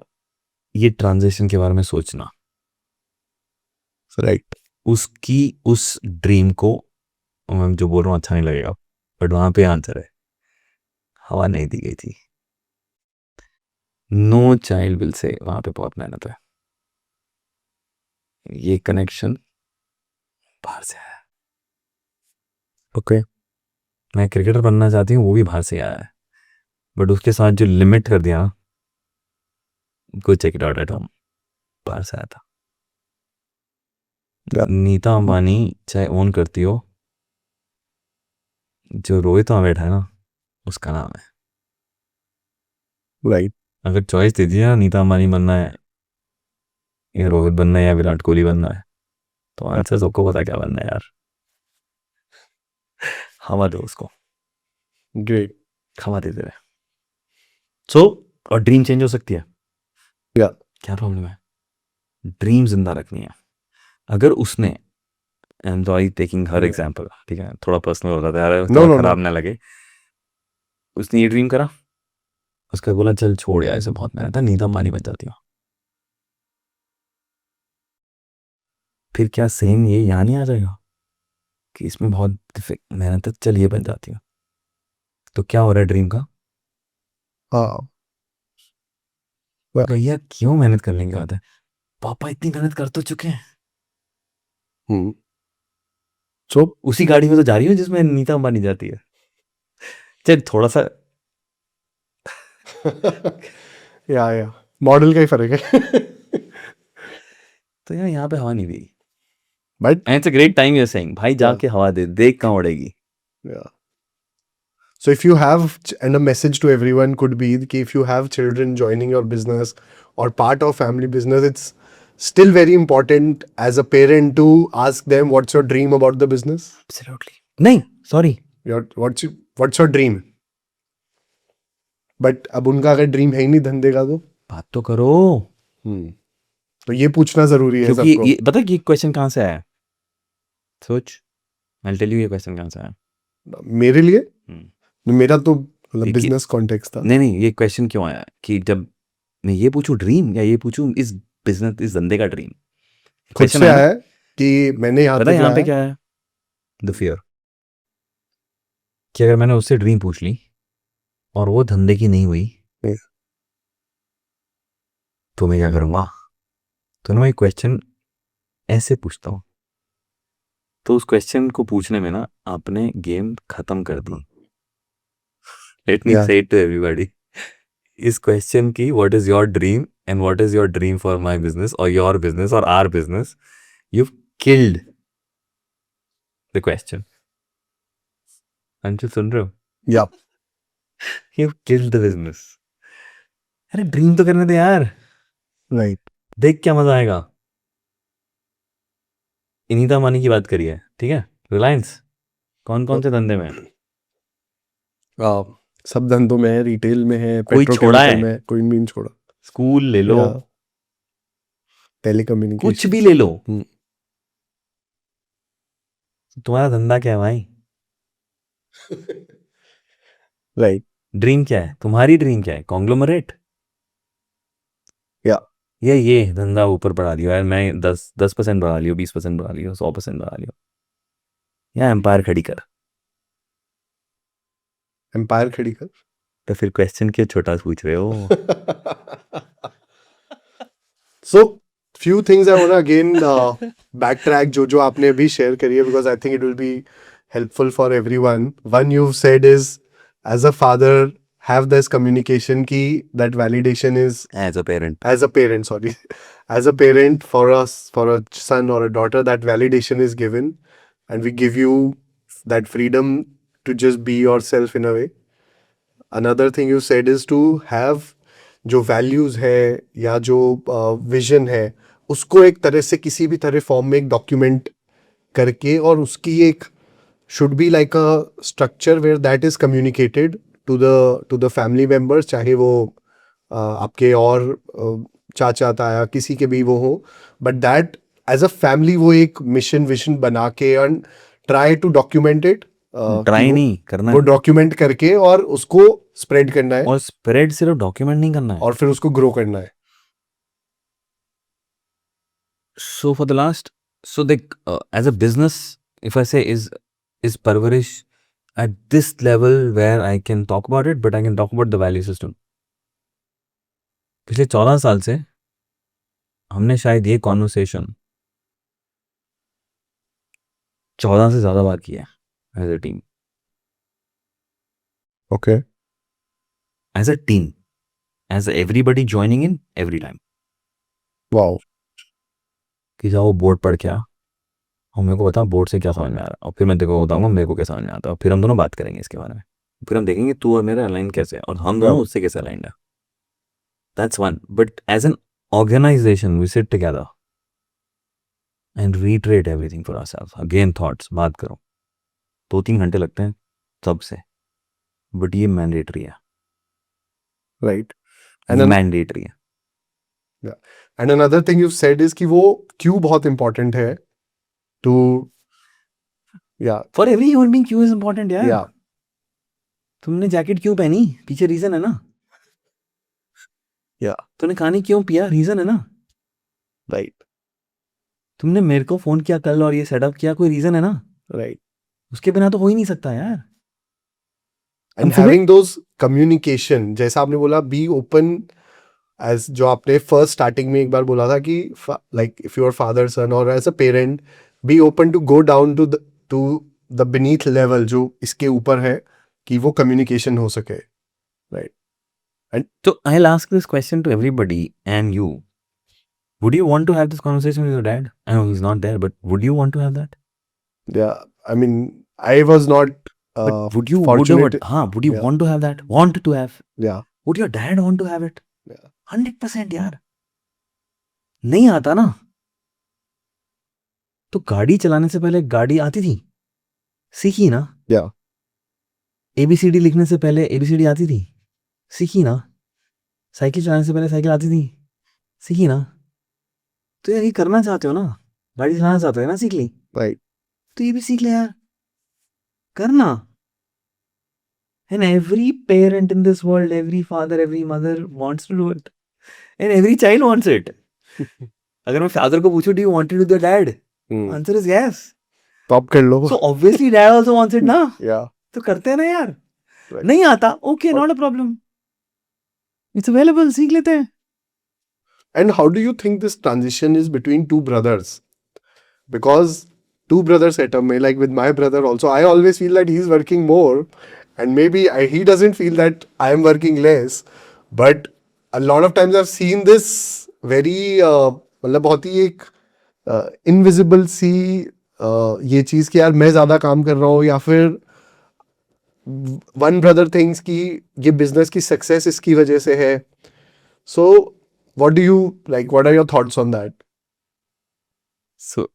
ये ट्रांजिशन के बारे में सोचना, right. उसकी उस ड्रीम को, मैं जो बोल रहा हूँ अच्छा नहीं लगेगा, बट वहां पे आंसर है, हवा नहीं दी गई थी। नो चाइल्ड विल से वहां पे बहुत मेहनत है, ये कनेक्शन बाहर से आया। ओके, मैं क्रिकेटर बनना चाहती हूँ, वो भी बाहर से आया है, बट उसके साथ जो लिमिट कर दिया, go check it out at home, बाहर से आया था। Yeah. नीता अंबानी चाहे ओन करती हो, जो रोहित वहां बैठा है ना, उसका नाम है। Right. अगर चॉइस दे दिया नीता अंबानी बनना है या रोहित बनना है या विराट कोहली बनना है, तो आंसर सबको पता क्या बनना है यार। हवा दो उसको, Great. हवा देते रहे। सो और ड्रीम चेंज हो सकती है, Yeah. क्या प्रॉब्लम है? ड्रीम जिंदा रखनी है। अगर उसने, I am sorry taking her example, ठीक है, थोड़ा पर्सनल हो जाता है यार, थोड़ा no, खराब no. ना लगे। उसने ये ड्रीम करा, उसका बोला चल छोड़ यार, इसे बहुत मेहनत है, नींद अंबानी बन जाती हो। फिर क्या सेम ये यहाँ नहीं आ जाएगा कि इसमें बहुत मेहनत है, चल ये बन जाती हो? तो क्या हो रहा है ड्रीम का? हाँ. भैया क्यों मेहनत करने की बात है, पापा इतनी मेहनत कर तो चुके हैं। Hmm. So, उसी गाड़ी में तो जा रही हूँ जिसमें नीता अंबानी जाती है। चल थोड़ा सा yeah. मॉडल का ही फर्क है. तो यार यहाँ पे हवा नहीं दी। But and it's a great time you are saying, भाई जाके हवा दे, देख कहाँ उड़ेगी। yeah. So if you have, and a message to everyone could be कि if you have children joining your business or part of family business, it's still very important as a parent to ask them what's your dream about the business. Absolutely नहीं, sorry, What's your dream? But अब उनका अगर dream है ही नहीं धंधे का तो बात तो करो। तो ये पूछना जरूरी है क्योंकि सबको. ये पता है कि क्वेश्चन कहाँ से आया? सोच, आई टेल यू ये क्वेश्चन कहाँ से आया। मेरे लिए हम्म। मेरा तो मतलब देखिए- बिजनेस कॉन्टेक्स्ट था. नहीं ये क्वेश्चन क्यों आया कि जब मैं ये पूछूं ड्रीम, या ये पूछूं इस बिजनेस, इस धंधे का ड्रीम, खुद से आया है कि मैंने यहाँ पता है तक यहाँ पे लाया. क्या है? द फियर कि अगर मैंने उससे ड्रीम पूछ ली और वो धंधे की नहीं हुई नहीं. तो मैं क्या करूंगा? तो ना मैं क्वेश्चन ऐसे पूछता हूँ, तो उस क्वेश्चन को पूछने में ना आपने गेम खत्म कर दी। Let me Yeah. Say it to everybody, इस क्वेश्चन की what is your dream and what is your dream for my business और योर बिजनेस और our business, you killed the question. Anshu सुन रहे हो? Yeah. You killed the business. अरे dream तो करने दे यार, Right. देख क्या मजा आएगा। इनीता मानी की बात करिए, ठीक है, रिलायंस कौन कौन से धंधे में है? सब धंधों में है, रिटेल में है, कोई छोड़ा पेट्रोकेमिकल है? में है, कोई नहीं छोड़ा. स्कूल ले लो, टेलीकम्युनिकेशन कुछ भी ले लो, हम्म. तुम्हारा धंधा क्या है भाई? राइट. ड्रीम क्या है तुम्हारी? ड्रीम क्या है? कॉन्ग्लोमरेट या ये धंधा ऊपर बढ़ा लियो यार, मैं 10% बढ़ा लियो, 20% बढ़ा लियो, 100% बढ़ा लियो, या एम्पायर खड़ी कर। एम्पायर खड़ी कर. तो फिर क्वेश्चन क्यों छोटा पूछ रहे हो? So few things I want to again backtrack जो आपने अभी शेयर करी है, because I think it will be helpful for everyone. One you've said is as a father have this communication की that validation is as a parent, as a parent, sorry, as a parent for us, for a son or a daughter, that validation is given, and we give you that freedom to just be yourself in a way. Another thing you said is to have जो values है या जो vision है उसको एक तरह से किसी भी तरह फॉर्म में एक डॉक्यूमेंट करके, और उसकी एक should be like a structure where that is communicated to the family members, चाहे वो आपके और चाचा ताया किसी के भी वो हो, but that as a family वो एक मिशन विजन बना के and try to document it. Try नहीं करना वो है, डॉक्यूमेंट करके और उसको स्प्रेड करना है और स्प्रेड सिर्फ डॉक्यूमेंट नहीं करना है। और फिर उसको ग्रो करना है. So for the last, so the as a business, if I say is Parvarish at this level where I can talk about it, but I can talk about the value system. पिछले 14 साल से हमने शायद ये conversation 14 से ज्यादा बार किया है as a team, okay. As a team, as everybody joining in every time, wow. कि जाओ बोर्ड पढ़ के आ और मेरे को बता बोर्ड से क्या समझ में आ रहा है, और फिर मैं तेरे को बताऊंगा मेरे को क्या समझ में आता है, और फिर हम दोनों बात करेंगे इसके बारे में, फिर हम देखेंगे तू और मेरा अलाइन कैसे है और हम दोनों उससे कैसे अलाइंड है. That's one. But as an organization we sit together and retreat everything for ourselves. Again thoughts, बात करो, 2-3 घंटे लगते हैं सबसे, बट ये मैंडेटरी है, right. And मैंडेटरी है. and another thing you've said is कि वो क्यों बहुत important है to yeah for every human being क्यों इज इंपॉर्टेंट यार. yeah तुमने जैकेट क्यों पहनी, पीछे रीजन है ना. yeah तूने खाने क्यों पिया, रीजन है ना. right तुमने मेरे को फोन किया कल और ये सेटअप किया, कोई रीजन है ना. right. उसके बिना तो हो ही नहीं सकता यार. And फिर- having those communication, जैसा आपने बोला be open, as जो आपने first starting में एक बार बोला था कि like if you're father son or as a parent be open to go down to the beneath level जो इसके ऊपर है कि वो communication हो सके. So I'll ask this question to everybody and you. Would you want to have this conversation with your dad? I know he's not there, but would you want to have that? Yeah, I mean I was not But would you fortunate. would you Yeah. want to have that? Want to have? Yeah, Would your dad want to have it? Yeah. 100% यार. नहीं आता ना. तो गाड़ी चलाने से पहले गाड़ी आती थी, सीखी ना. Yeah. ABCD लिखने से पहले ABCD आती थी, सीखी ना. साइकिल चलाने से पहले साइकिल आती थी, सीखी ना. तो यार ये करना चाहते हो ना, गाड़ी चलाना चाहते हो ना, सीख ली, right. तो ये भी सीख ले यार, करना. And every parent in this world, every father, every mother wants to do it, and every child wants it. अगर मैं फादर को पूछूं, do you want to do the dad? Answer is yes. तो आप कर लो. So obviously dad also wants it ना. Yeah. तो करते हैं ना यार. Right. नहीं आता, okay, not a problem. It's available, सीख लेते हैं. And how do you think this transition is between two brothers? Because two brother setup में, like with my brother also, I always feel that he's working more, and maybe he doesn't feel that I am working less. But a lot of times I've seen this very मतलब बहुत ही एक invisible सी ये चीज कि यार मैं ज्यादा काम कर रहा हूँ, या फिर one brother thinks कि ये business की success इसकी वजह से है. So what do you like? What are your thoughts on that? So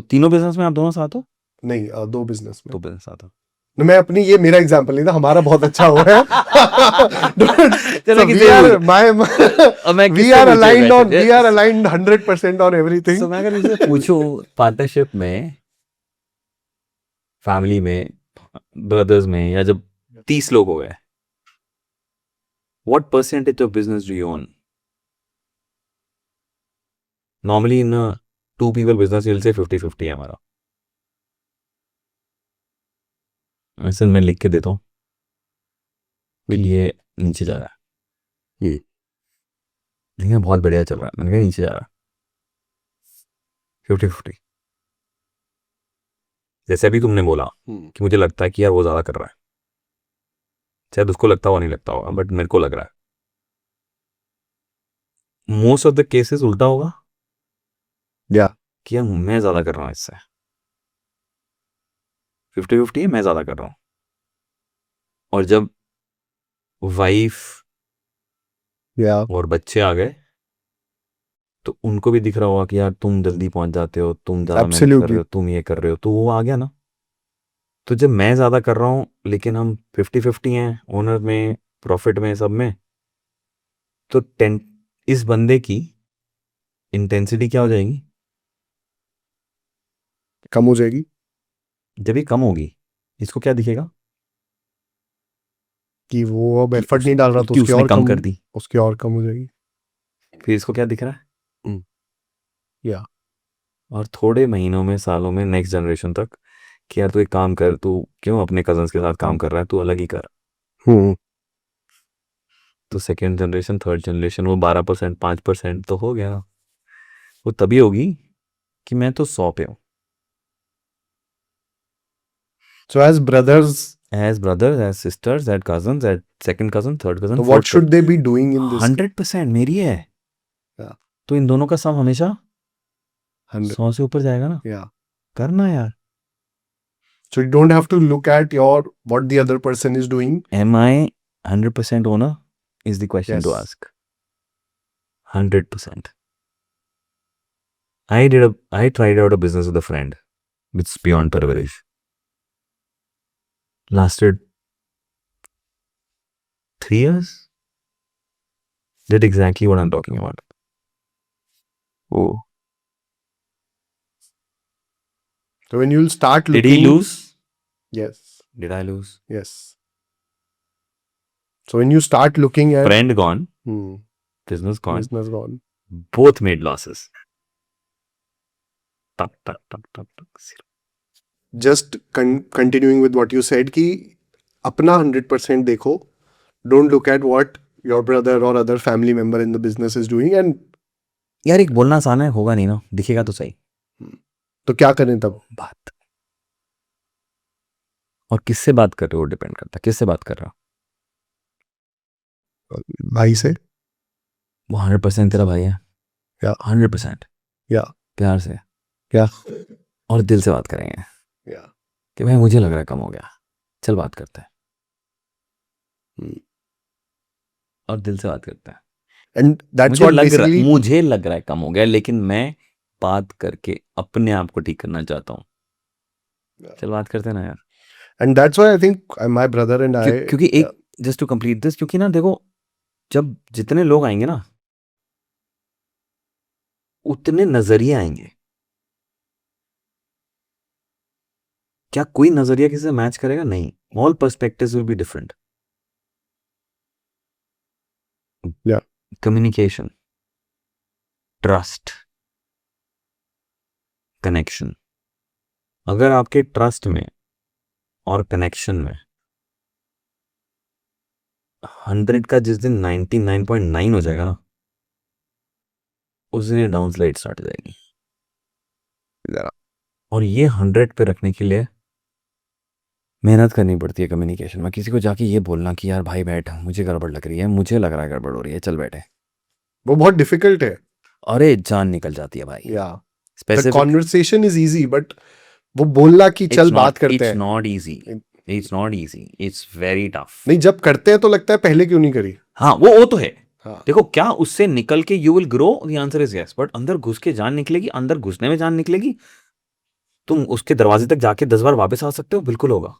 तीनों बिजनेस में आप दोनों साथ हो? नहीं, दो बिजनेस में. दो बिजनेस साथ हो. मैं अपनी, ये मेरा एग्जांपल नहीं था, हमारा बहुत अच्छा हुआ है. चलो So we किसी are और- अब मैं we किससे are पूछूं aligned on वैसे? we are aligned 100% on everything. So मैं अगर मुझसे पूछूं पार्टनरशिप में, फैमिली में, ब्रदर्स में, या जब 30 लोग हो गए, what percentage of business do you own? Normally in a 2 people business you'll say 50-50 है हमारा. ऐसे मैं लिख के देता हूँ कि ये नीचे जा रहा है, ये लेकिन बहुत बढ़िया चल रहा है, मैंने कहा नीचे जा रहा है. 50-50. जैसे अभी तुमने बोला कि मुझे लगता है कि यार वो ज्यादा कर रहा है, शायद उसको लगता हुआ नहीं लगता होगा, बट मेरे को लग रहा है. मोस्ट ऑफ द केसेस उल्टा होगा Yeah. कि यार मैं ज्यादा कर रहा हूँ इससे. 50-50 है, मैं ज्यादा कर रहा हूँ. और जब वाइफ Yeah. और बच्चे आ गए तो उनको भी दिख रहा होगा कि यार तुम जल्दी पहुंच जाते हो, तुम ज्यादा मेहनत कर Absolutely. रहे हो, तुम ये कर रहे हो, तो वो आ गया ना. तो जब मैं ज्यादा कर रहा हूँ लेकिन हम 50-50 हैं, ओनर में, प्रॉफिट में, सब में, तो इस बंदे की इंटेंसिटी क्या हो जाएगी? कम हो जाएगी. जब ये कम होगी, इसको क्या दिखेगा? कि वो अब एफर्ट नहीं डाल रहा, तो कि उसकी उसने और कम कर दी. उसकी और कम हो जाएगी. फिर इसको क्या दिख रहा है? Yeah. और थोड़े महीनों में, सालों में, नेक्स्ट जनरेशन तक कि यार तू एक काम कर, तू क्यों अपने कजन्स के साथ काम कर रहा है, तू अलग ही कर. तो सेकेंड जनरेशन, थर्ड जनरेशन, वो 12%, 5% तो हो गया. वो तभी होगी कि मैं तो 100 पे हूँ. So as brothers, As brothers, as sisters, as cousins, as second cousin, third cousin, so fourth what should they be doing in this? 100% मेरी है. Yeah. तो इन दोनों का सम हमेशा 100. 100 से ऊपर जाएगा ना. Yeah. करना यार. So you don't have to look at what the other person is doing. Am I 100% owner is the question to Yes. ask. 100%. I tried out a business with a friend. It's beyond parvarish. Lasted 3 years. Did exactly what I'm talking about. Oh. So when you'll start Did looking, he lose? yes, Did I lose? yes. So when you start looking at Friend gone. hmm, Business gone. business gone. Both made losses. Tuck, tuck, tuck, tuck, tuck. Zero. Just continuing with what you said कि अपना 100% देखो. Don't look at what your brother or other family member in the business is doing. And यार एक बोलना आसान है, होगा नहीं ना, दिखेगा तो सही. तो क्या करें तब? बात. और किससे बात कर रहे हो डिपेंड करता है. किससे बात कर रहा हो? भाई से. वो 100% तेरा भाई है. या 100%. या प्यार से. या और दिल से बात करेंगे या कि भाई मुझे लग रहा है कम हो गया, चल बात करते हैं. और दिल से बात करते हैं. and that's मुझे what लग रहा है कम हो गया, लेकिन मैं बात करके अपने आप को ठीक करना चाहता हूँ. चल बात करते हैं ना यार. and that's why I think my brother and I क्योंकि एक जस्ट टू कंप्लीट दिस, क्योंकि ना देखो, जब जितने लोग आएंगे ना उतने नजरिए आएंगे. क्या कोई नजरिया किसी से मैच करेगा? नहीं. All perspectives will be different. Yeah. Communication, trust, connection. अगर आपके ट्रस्ट में और कनेक्शन में 100 का जिस दिन 99.9 हो जाएगा ना, उस दिन डाउन स्लाइड स्टार्ट हो जाएगी. और ये 100 पे रखने के लिए मेहनत करनी पड़ती है कम्युनिकेशन में. किसी को जाके ये बोलना कि यार भाई बैठ, मुझे गड़बड़ लग रही है, मुझे लग रहा है गड़बड़ हो रही है, चल बैठे, वो बहुत डिफिकल्ट है. अरे जान निकल जाती है भाई. Yeah. The specific. conversation is easy, but वो बोलना कि चल बात करते हैं. It's not easy. It's not easy. It's very tough. नहीं, जब करते हैं तो लगता है पहले क्यों नहीं करी. हाँ, वो तो है. हाँ. देखो, क्या उससे निकल के you will grow? The answer is yes. But अंदर घुस के जान निकलेगी, अंदर घुसने में जान निकलेगी. तुम उसके दरवाजे तक जाके 10 बार वापस आ सकते हो, बिल्कुल होगा.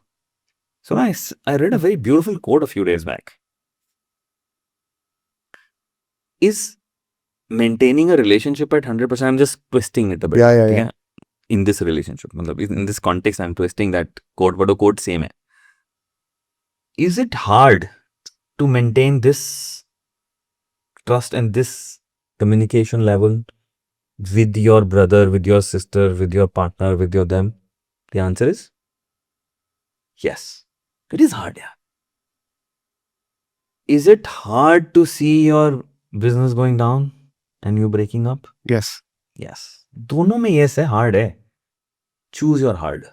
So I read a very beautiful quote a few days back. Is maintaining a relationship at 100%, I'm just twisting it a bit. Yeah. In this relationship, in this context, I'm twisting that quote, but the quote same hai. Is it hard to maintain this trust and this communication level with your brother, with your sister, with your partner, with your them? The answer is yes. It is hard, yeah. Is it hard to see your business going down and you breaking up? Yes. Yes. दोनों में yes है, hard है. Choose your hard.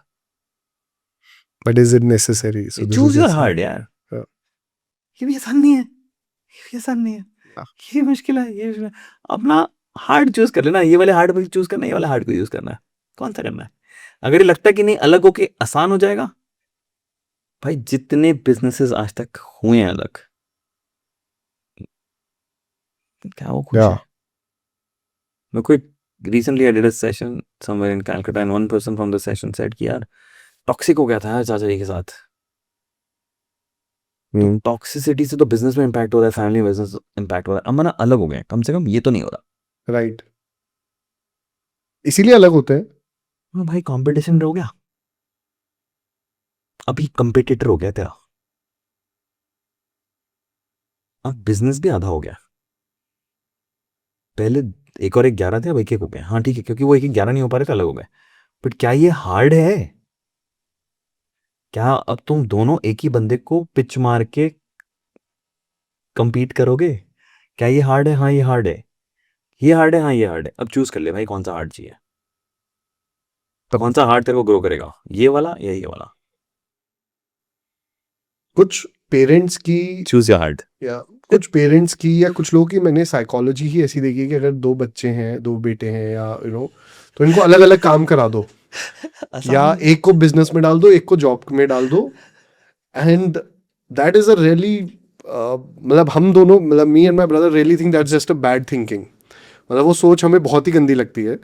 But is it necessary? So this Choose is your just- hard, यार. Yeah. ये भी आसान नहीं है. ये भी आसान नहीं है. हाँ. ये मुश्किल है. ये मुश्किल है. अपना हार्ड चूज कर लेना. ये वाले हार्ड को चूज करना, ये वाला हार्ड को यूज करना है. कौन सा करना है? अगर ये लगता है कि नहीं अलग होके आसान हो जाएगा, भाई जितने बिजनेसेस आज तक हुए हैं अलग, क्या वो खुश Yeah. है? मैं कोई recently I did a session somewhere in Calcutta and one person from the session said कि यार टॉक्सिक हो गया था यार चाचा जी के साथ. टॉक्सिसिटी से तो बिजनेस में इम्पैक्ट हो रहा है, फैमिली बिजनेस इम्पैक्ट हो रहा है. अब मना अलग हो गए, कम से कम ये तो नहीं हो रहा. Right. इसीलिए अलग होते हैं. हाँ भाई, कंपटीशन हो गया. अभी कंपिटिटर हो गया तेरा. अब बिजनेस भी आधा हो गया. पहले 1 और 1 11 थे, अब 1 1 हो गए. हाँ ठीक है, क्योंकि वो 1 1 11 नहीं हो पा रहे थे, अलग हो गए. बट क्या ये हार्ड है? क्या अब तुम दोनों एक ही बंदे को पिच मार के कंपीट करोगे? क्या ये हार्ड है? हाँ ये हार्ड है. ये हार्ड है, हाँ ये हार्ड है. अब चूज कर ले भाई, कौन सा हार्ड चाहिए. तो कौन सा हार्ड तेरे को ग्रो करेगा, ये वाला या ये वाला? कुछ पेरेंट्स की चूज योर हार्ड. या कुछ पेरेंट्स की या कुछ लोगों की मैंने साइकोलॉजी ही ऐसी देखी है कि अगर 2 बच्चे हैं, 2 बेटे हैं या तो इनको अलग अलग काम करा दो. या एक को बिजनेस में डाल दो, एक को जॉब में डाल दो. And that is a really मतलब हम दोनों, मतलब me and my brother really think that's just a bad thinking. मतलब वो सोच हमें बहुत ही गंदी लगती है.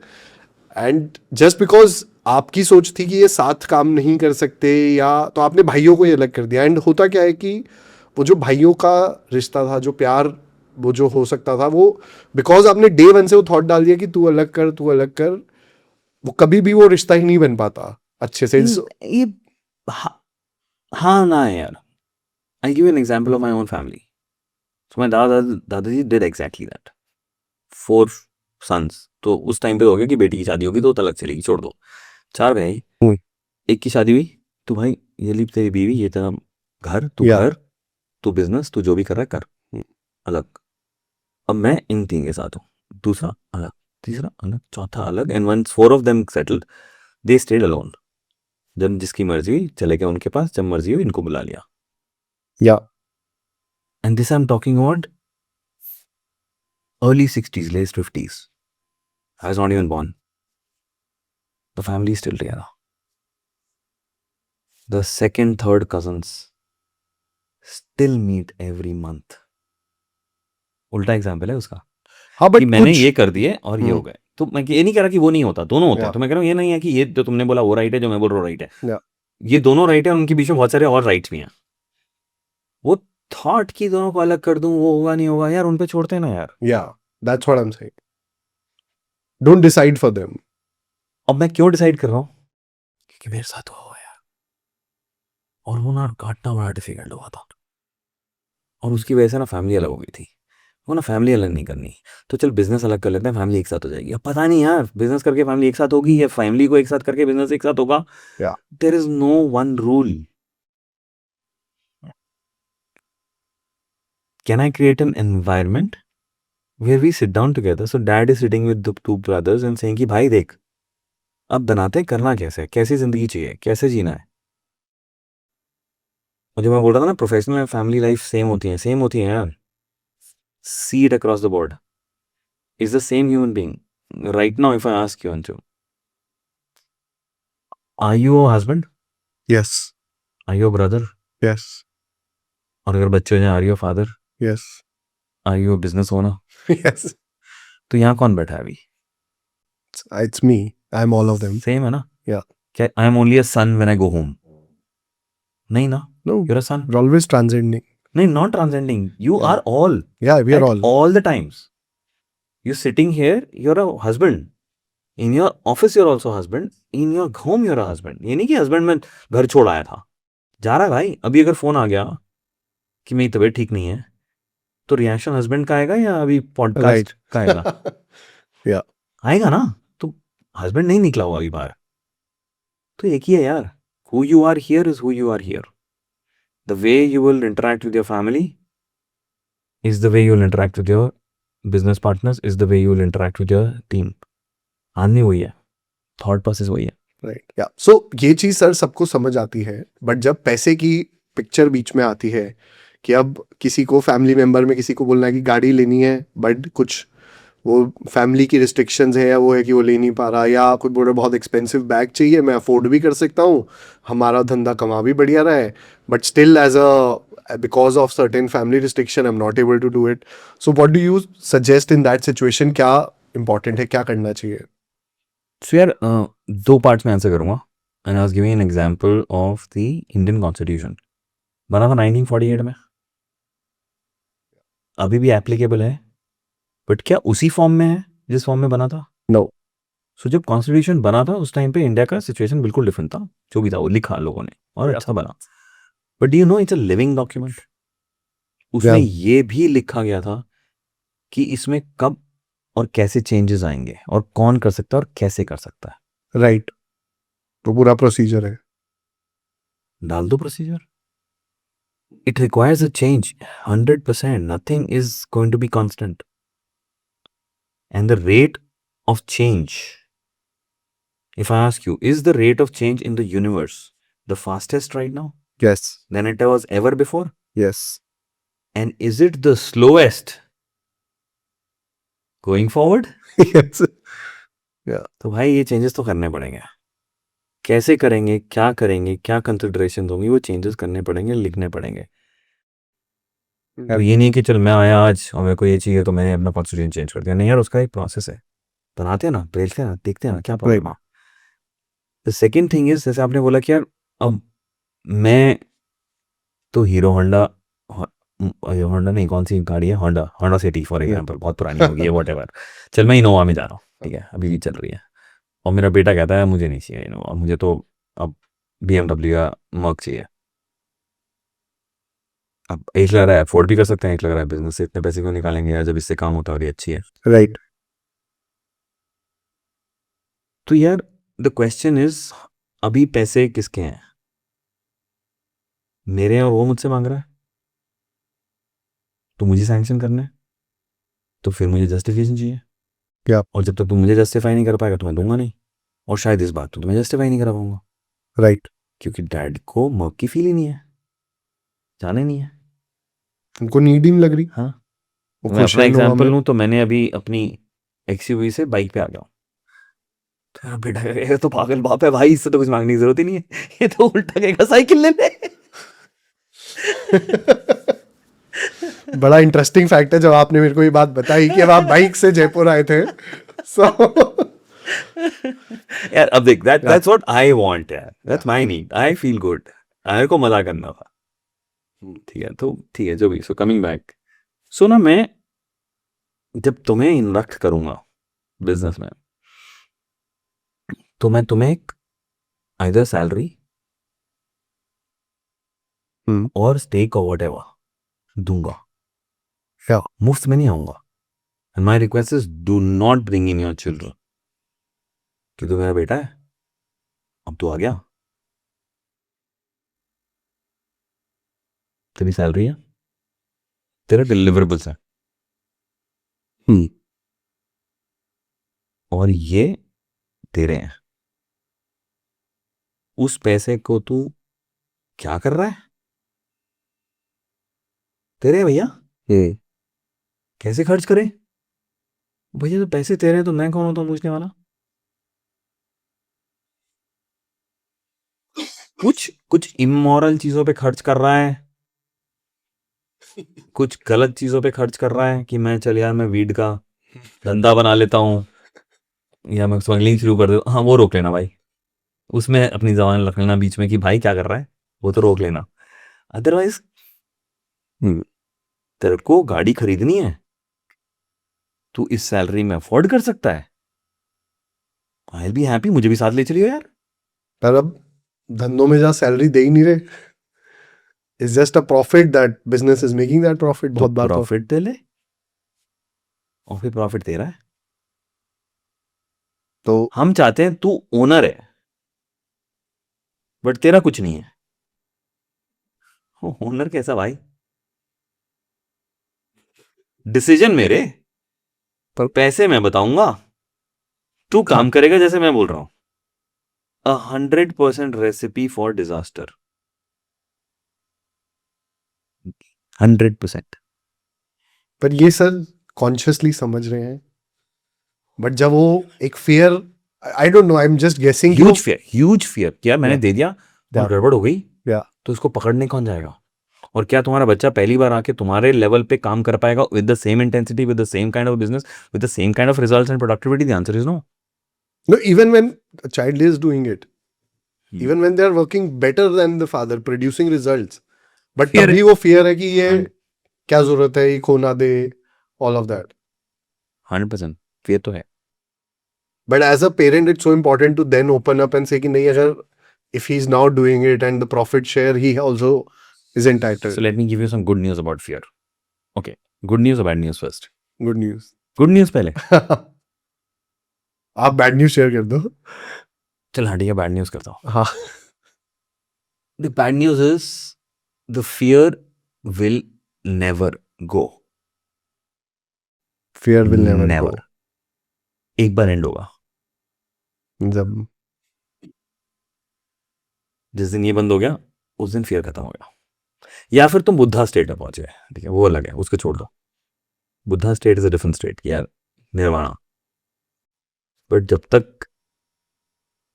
एंड जस्ट बिकॉज आपकी सोच थी कि ये साथ काम नहीं कर सकते, या तो आपने भाइयों को ही अलग कर दिया? एंड होता क्या है कि वो जो भाइयों का रिश्ता था, जो प्यार वो जो हो सकता था, वो बिकॉज आपने डे वन से वो थॉट डाल दिया कि तू अलग कर, तू अलग कर, वो कभी भी वो रिश्ता ही नहीं बन पाता अच्छे से। ये हाँ ना है यार. I'll give you an example of my own family. So my दादाजी did exactly that. 4 sons. तो उस टाइम पे हो गया कि बेटी की शादी होगी तो तलाक चलेगी, छोड़ दो. 4 भाई, एक की शादी हुई तो भाई ये ली तेरी बीवी, ये तेरा घर, तू Yeah. घर, तू बिजनेस, तू जो भी कर रहा है कर, अलग. अब मैं इन 3 के साथ हूँ, दूसरा अलग, तीसरा अलग, चौथा अलग. And once 4 of them settled, they stayed alone. जब जिसकी मर्जी हुई चले गए उनके पास, जब मर्जी हुई इनको बुला लिया. Yeah. And this I'm talking about early 60s, late 50s. I was not even born. The family is still together. The second, third cousins still meet every month. उल्टा एग्जाम्पल है उसका हाँ, कि बट मैंने कुछ ये कर दिए और ये हो गए. तो मैं ये नहीं कह रहा कि वो नहीं होता, दोनों होते हैं. Yeah. तो मैं कह रहा हूँ ये नहीं है कि ये जो तुमने बोला वो राइट है, जो मैं बोल रहा हूँ राइट है. Yeah. ये दोनों राइट है, उनके बीच में बहुत सारे और राइट्स भी हैं. वो थॉट की दोनों को अलग कर दूं, वो होगा नहीं होगा यार, उन पे छोड़ते हैं ना यार. Yeah, that's what I'm saying. Don't decide for them. अब मैं क्यों डिसाइड कर रहा हूँ? क्योंकि मेरे साथ हुआ यार, और वो ना काटना बड़ा डिफिकल्ट हुआ था, और उसकी वजह से ना फैमिली अलग हो गई थी. वो ना फैमिली अलग नहीं करनी, तो चल बिजनेस अलग कर लेते हैं, फैमिली एक साथ हो जाएगी. अब पता नहीं यार, बिजनेस करके फैमिली एक साथ होगी या फैमिली को एक साथ करके बिजनेस एक साथ होगा. Yeah. There is no one rule. Can I create an environment where we sit down together? So dad is sitting with the 2 brothers and saying कि भाई देख, अब बनाते हैं, करना कैसे है, कैसी जिंदगी चाहिए, कैसे जीना है. और जो मैं बोल रहा था ना, professional and family life same होती हैं यार. See it across the board. It's the same human being. Right now, if I ask you, Anju, are you a husband? Yes. Are you a brother? Yes. और अगर बच्चे हो जाए, are you a father? Yes. Are you a business owner? Yes. तो यहाँ कौन बैठा है अभी? It's me. I'm all of them. Same है ना? Yeah. क्या I am only a son when I go home? नहीं ना? No, You're a son. we're always transcending. नहीं, not transcending. You Yeah. are all. Yeah, we are At all the times. You're sitting here, you're a husband. In your office, you're also a husband. In your home, you're a husband. ये नहीं कि husband मैं घर छोड़ आया था. जा रहा है भाई. अभी अगर फोन आ गया कि मेरी तबीयत ठीक नहीं है, तो रिएक्शन हस्बैंड का आएगा या अभी पॉडकास्ट का आएगा? Yeah. आएगा ना. तो हस्बैंड नहीं निकला हुआ अभी बाहर. तो एक ही है यार. Who you are here is who you are here. The way you will interact with your family is the way you will interact with your business partners, is the way you will interact with your team. आदमी वही है, thought process वही है. Right. या सो ये चीज sir सबको समझ आती है, बट जब पैसे की पिक्चर बीच में आती है कि अब किसी को फैमिली मेंबर में किसी को बोलना है कि गाड़ी लेनी है, बट कुछ वो फैमिली की रिस्ट्रिक्शंस है, या वो है कि वो ले नहीं पा रहा, या कोई बोल रहा बहुत एक्सपेंसिव बैग चाहिए, मैं अफोर्ड भी कर सकता हूँ, हमारा धंधा कमा भी बढ़िया रहा है, but still as a because of certain family restriction I am not able to do it. So what do you suggest in that situation? क्या इंपॉर्टेंट है, क्या करना चाहिए? सो यार 2 पार्ट्स में आंसर करूंगा. And I was giving an example of the Indian constitution. बना था 1948 में, अभी भी एप्लीकेबल है, बट क्या उसी फॉर्म में है जिस फॉर्म में बना था? नो. सो जब कॉन्स्टिट्यूशन बना था उस टाइम पे इंडिया का सिचुएशन बिल्कुल डिफरेंट था. जो भी था वो लिखा लोगों ने और अच्छा बना. But you know it's a living document. उसमें ये भी लिखा गया था कि इसमें कब और कैसे चेंजेस आएंगे और कौन कर सकता है और कैसे कर सकता है. राइट. तो पूरा प्रोसीजर है. डाल दो procedure. It requires a change. 100%. Nothing is going to be constant. And the rate of change, if I ask you, is the rate of change in the universe the fastest right now Yes. than it was ever before? Yes. And is it the slowest going forward? Yes. तो भाई ये changes तो करने पड़ेंगे. कैसे करेंगे, क्या करेंगे, क्या कंसिडरेशन होंगी, वो चेंजेस करने पड़ेंगे, लिखने पड़ेंगे. तो ये नहीं कि चल मैं आया आज और मेरे को ये चाहिए तो मैंने अपना कॉन्स्टिट्यूशन चेंज कर दिया. नहीं यार, उसका एक प्रोसेस है. बनाते हैं ना, भेजते हैं ना, देखते हैं ना क्या प्रॉब्लम है. द सेकेंड थिंग इज, जैसे आपने बोला कि यार अब मैं तो हीरो होंडा, होंडा नहीं, कौन सी गाड़ी है, Honda Honda city for example, बहुत पुरानी होगी है, वट एवर, चल मैं इनोवा में जा रहा हूँ, ठीक है, अभी भी चल रही है, और मेरा बेटा कहता है मुझे नहीं चाहिए इनोवा, मुझे तो अब BMW का मर्क चाहिए। अब एक लग रहा है अफोर्ड भी कर सकते हैं, एक लग रहा है बिजनेस से इतने पैसे क्यों निकालेंगे यार, जब इससे काम होता है और ये अच्छी है। राइट। तो यार द क्वेश्चन इज, अभी पैसे किसके हैं, मेरे हैं और वो मुझसे मांग रहा है, तो मुझे सैंक्शन करना है, तो फिर मुझे जस्टिफिकेशन चाहिए। क्या? और जब तक तुम मुझे जस्टिफाई नहीं कर पाएगा तो मैं दूंगा नहीं, और शायद इस बात तो मैं जस्टिफाई नहीं कर पाऊंगा, राइट। क्योंकि डैड को मर्क की फील ही नहीं है, जाने नहीं है। उनको नीड ही नहीं लग रही, हाँ, वो तो मैं खुश अपना है इनोवा एग्जांपल में। लूँ तो मैंने अभी अपनी XUV से बाइक पे आ गया हूँ, तो मेरा बेटा कहेगा ये तो पागल बाप है भाई, इससे तो कुछ मांगने की जरूरत ही नहीं है, ये तो उल्टा कहेगा साइकिल ले ले। बड़ा इंटरेस्टिंग फैक्ट है जब आपने मेरे को ये बात बताई कि अब आप बाइक से जयपुर आए थे। सो यार अब देख, दैट्स व्हाट आई वांट यार, that's my need, I feel good, मेरे को मजा करना था, ठीक है, तो ठीक है जो भी। सो कमिंग बैक, सो ना मैं जब तुम्हें इन्वेस्ट करूंगा बिजनेस में, तो मैं तुम्हें एक आइदर सैलरी और स्टेक और व्हाटएवर दूंगा, क्या? मुफ्त में नहीं आऊंगा। And my request is do not bring in your children, कि तू मेरा बेटा है, अब तू आ गया, तेरी सैलरी है, तेरा डिलीवरेबल्स है, और ये तेरे हैं, उस पैसे को तू क्या कर रहा है, तेरे हैं भैया, कैसे खर्च करे, भैया तो पैसे तेरे हैं तो मैं कौन होता हूँ पूछने वाला। कुछ कुछ इमोरल चीजों पे खर्च कर रहा है, कुछ गलत चीजों पे खर्च कर रहा है, कि मैं चल यार मैं वीड का धंधा बना लेता हूँ, या मैं स्मगलिंग शुरू कर दूँ, हाँ वो रोक लेना भाई, उसमें अपनी जबान रख लेना बीच में कि भाई क्या कर रहा है, वो तो रोक लेना। अदरवाइज तेरे को गाड़ी खरीदनी है, तू इस सैलरी में अफोर्ड कर सकता है, आई विल बी हैप्पी, मुझे भी साथ ले चलियो यार। पर अब धंधों में जहाँ सैलरी दे ही नहीं रहे, it's just a profit, that business is making that profit. तो बहुत बार तो प्रॉफिट दे ले, और फिर प्रॉफिट दे रहा है। तो हम चाहते हैं तू ओनर है, बट तेरा कुछ नहीं है। ओनर कैसा भाई, डिसीजन मेरे, पर पैसे मैं बताऊंगा, तू काम करेगा जैसे मैं बोल रहा हूं। 100% रेसिपी फॉर डिजास्टर, 100%। पर ये सर कॉन्शियसली समझ रहे हैं, बट जब वो एक fear, I don't no, I am just guessing, huge fear, क्या मैंने दे दिया और Yeah. गड़बड़ हो गई, या तो उसको पकड़ने कौन जाएगा। और क्या तुम्हारा बच्चा पहली बार आके तुम्हारे लेवल पे काम कर पाएगा with the same intensity, with the same kind of business, with the same kind of results and productivity? The answer is no. no, even when a child is doing it, even when they are working better than the father, producing results, but Fear तभी है। वो fear है कि ये क्या जरूरत है, ये खो ना दे, all of that. 100% फियर तो है। But as a parent, it's so important to then open up and say कि नहीं, अगर if he's now doing it and the profit share, he also is entitled. So let me give you some good news about fear. Okay, good news or bad news first? Good news. Good news पहले। आप bad news share कर दो। चल हाँ ठीक है, bad news करता हूँ। हाँ। The bad news is the fear will never go. Fear will never Never. go. एक बार एंड होगा, जब जिस दिन ये बंद हो गया उस दिन फियर खत्म हो गया। या फिर तुम बुद्धा स्टेट में पहुंच गए, ठीक है, वो अलग है, उसको छोड़ दो। Buddha state is a different state, यार निर्वाणा। बट जब तक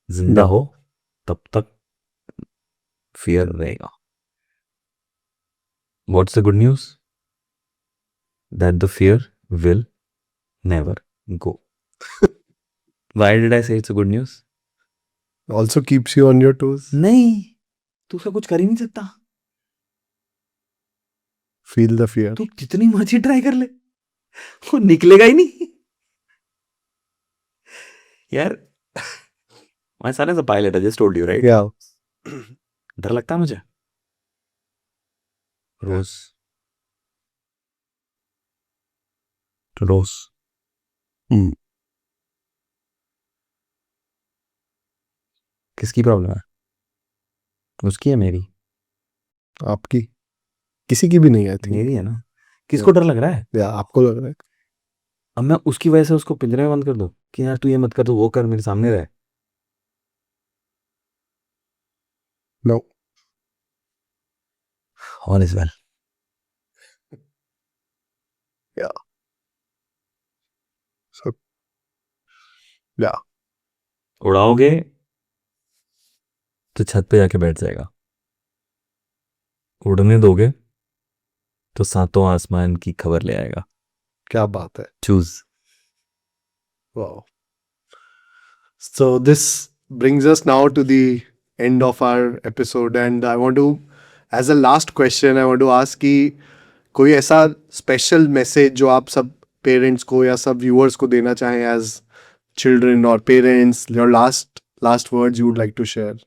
जिंदा हो तब तक फियर रहेगा। What's the good news? That the fear will never go. Why did I say it's a good news? Also keeps you on your toes. नहीं, तू उसका कुछ कर ही नहीं सकता. Feel the fear. तू जितनी मर्जी ट्राई कर ले, वो निकलेगा ही नहीं. यार, my son is a pilot, I just told you, right? Yeah. डर लगता है मुझे रोज. Hmm. किसकी प्रॉब्लम है? उसकी है मेरी? आपकी किसी की भी नहीं आई थी. मेरी है ना. किसको डर लग रहा है? या आपको लग रहा है? अब मैं उसकी वजह से उसको पिंजरे में बंद कर दूं कि यार तू ये मत कर, तू वो कर, मेरे सामने रहे. No. All is well. Yeah. So. Yeah. उड़ाओगे तो छत पे जाके बैठ जाएगा, उड़ने दोगे तो सातों आसमान की खबर ले आएगा. क्या बात है. Choose. Wow. So this brings us now to the end of our episode, and I want to, as a last question, I want to ask कि कोई ऐसा special message जो आप सब parents को या सब viewers को देना चाहें as children or parents, your last words you would like to share.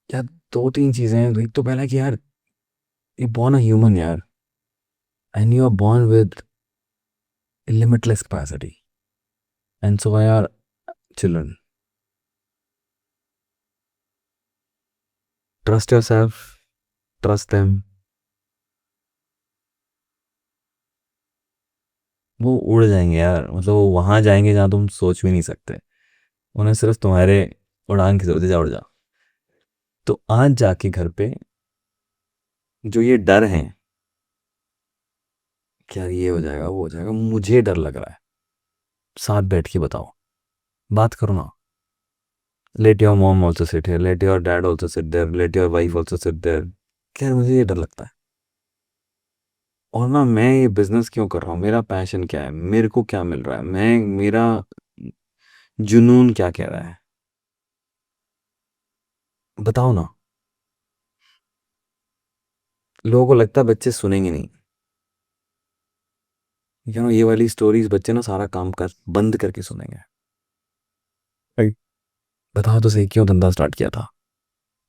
यार दो तीन चीजें हैं. एक तो पहला कि यार यू born a human यार, and you are born with limitless capacity, and so are children. Trust yourself, trust them. वो उड़ जाएंगे यार, मतलब वो वहां जाएंगे जहां तुम सोच भी नहीं सकते. उन्हें सिर्फ तुम्हारे उड़ान की जरूरत है, जा उड़ जा. तो आज जाके घर पे जो ये डर है कि यार ये हो जाएगा वो हो जाएगा, मुझे डर लग रहा है, साथ बैठ के बताओ, बात करो ना. Let your mom also sit here, let your dad also sit there, let your wife also sit there. यार मुझे ये डर लगता है, और ना मैं ये बिजनेस क्यों कर रहा हूँ, मेरा पैशन क्या है, मेरे को क्या मिल रहा है, मेरा जुनून क्या कह रहा है, बताओ ना. लोगों को लगता है बच्चे सुनेंगे नहीं. ये वाली स्टोरीज बच्चे ना सारा काम कर बंद करके सुनेंगे. Right. बताओ तो सही, क्यों धंधा स्टार्ट किया था,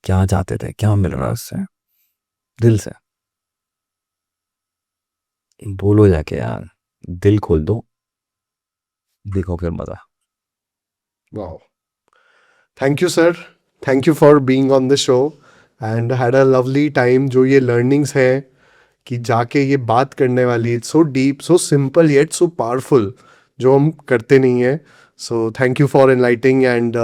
क्या चाहते थे, क्या मिल रहा है उससे, दिल से बोलो जाके यार, दिल खोल दो, देखो फिर मजा. Wow. Thank you, sir. Thank you for being on the show and had a lovely time. जो ये learnings है कि जाके ये बात करने वाली, it's so deep, so simple yet so powerful, जो हम करते नहीं है. So thank you for enlightening and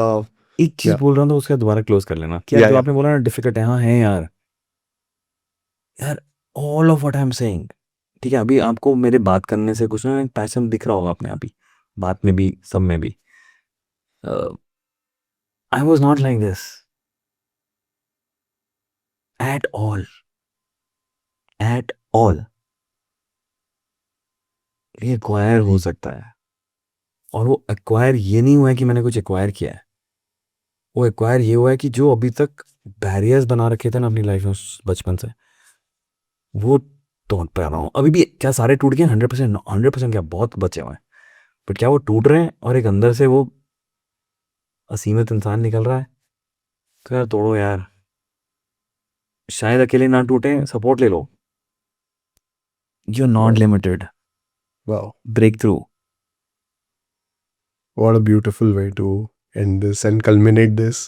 एक चीज Yeah. बोल रहा हूँ तो उसका दोबारा क्लोज कर लेना कि यार Yeah, जो yeah. आपने बोला ना डिफिकल्ट है, हाँ है यार. यार all of what I am saying, ठीक है, अभी आपको मेरे बात करने से कुछ ना पैशन दिख रहा होगा अपने आप ही, बात में भी सब में भी. I was not like this at all, at all. ये एक्वायर हो सकता है, और वो एक्वायर ये नहीं हुआ है कि मैंने कुछ एक्वायर किया है, वो एक्वायर ये हुआ है कि जो अभी तक बैरियर्स बना रखे थे ना अपनी लाइफ में बचपन से, वो तोड़ पा रहा हूँ. अभी भी क्या सारे टूट गए? 100%, क्या बहुत बचे हुए हैं, बट क्या वो टूट रहे हैं और एक अंदर से वो असीमित इंसान निकल रहा है. तो यार तोड़ो यार, शायद अकेले ना टूटे, सपोर्ट ले लो. You are not limited. wow, breakthrough. what a beautiful way to end this and culminate this.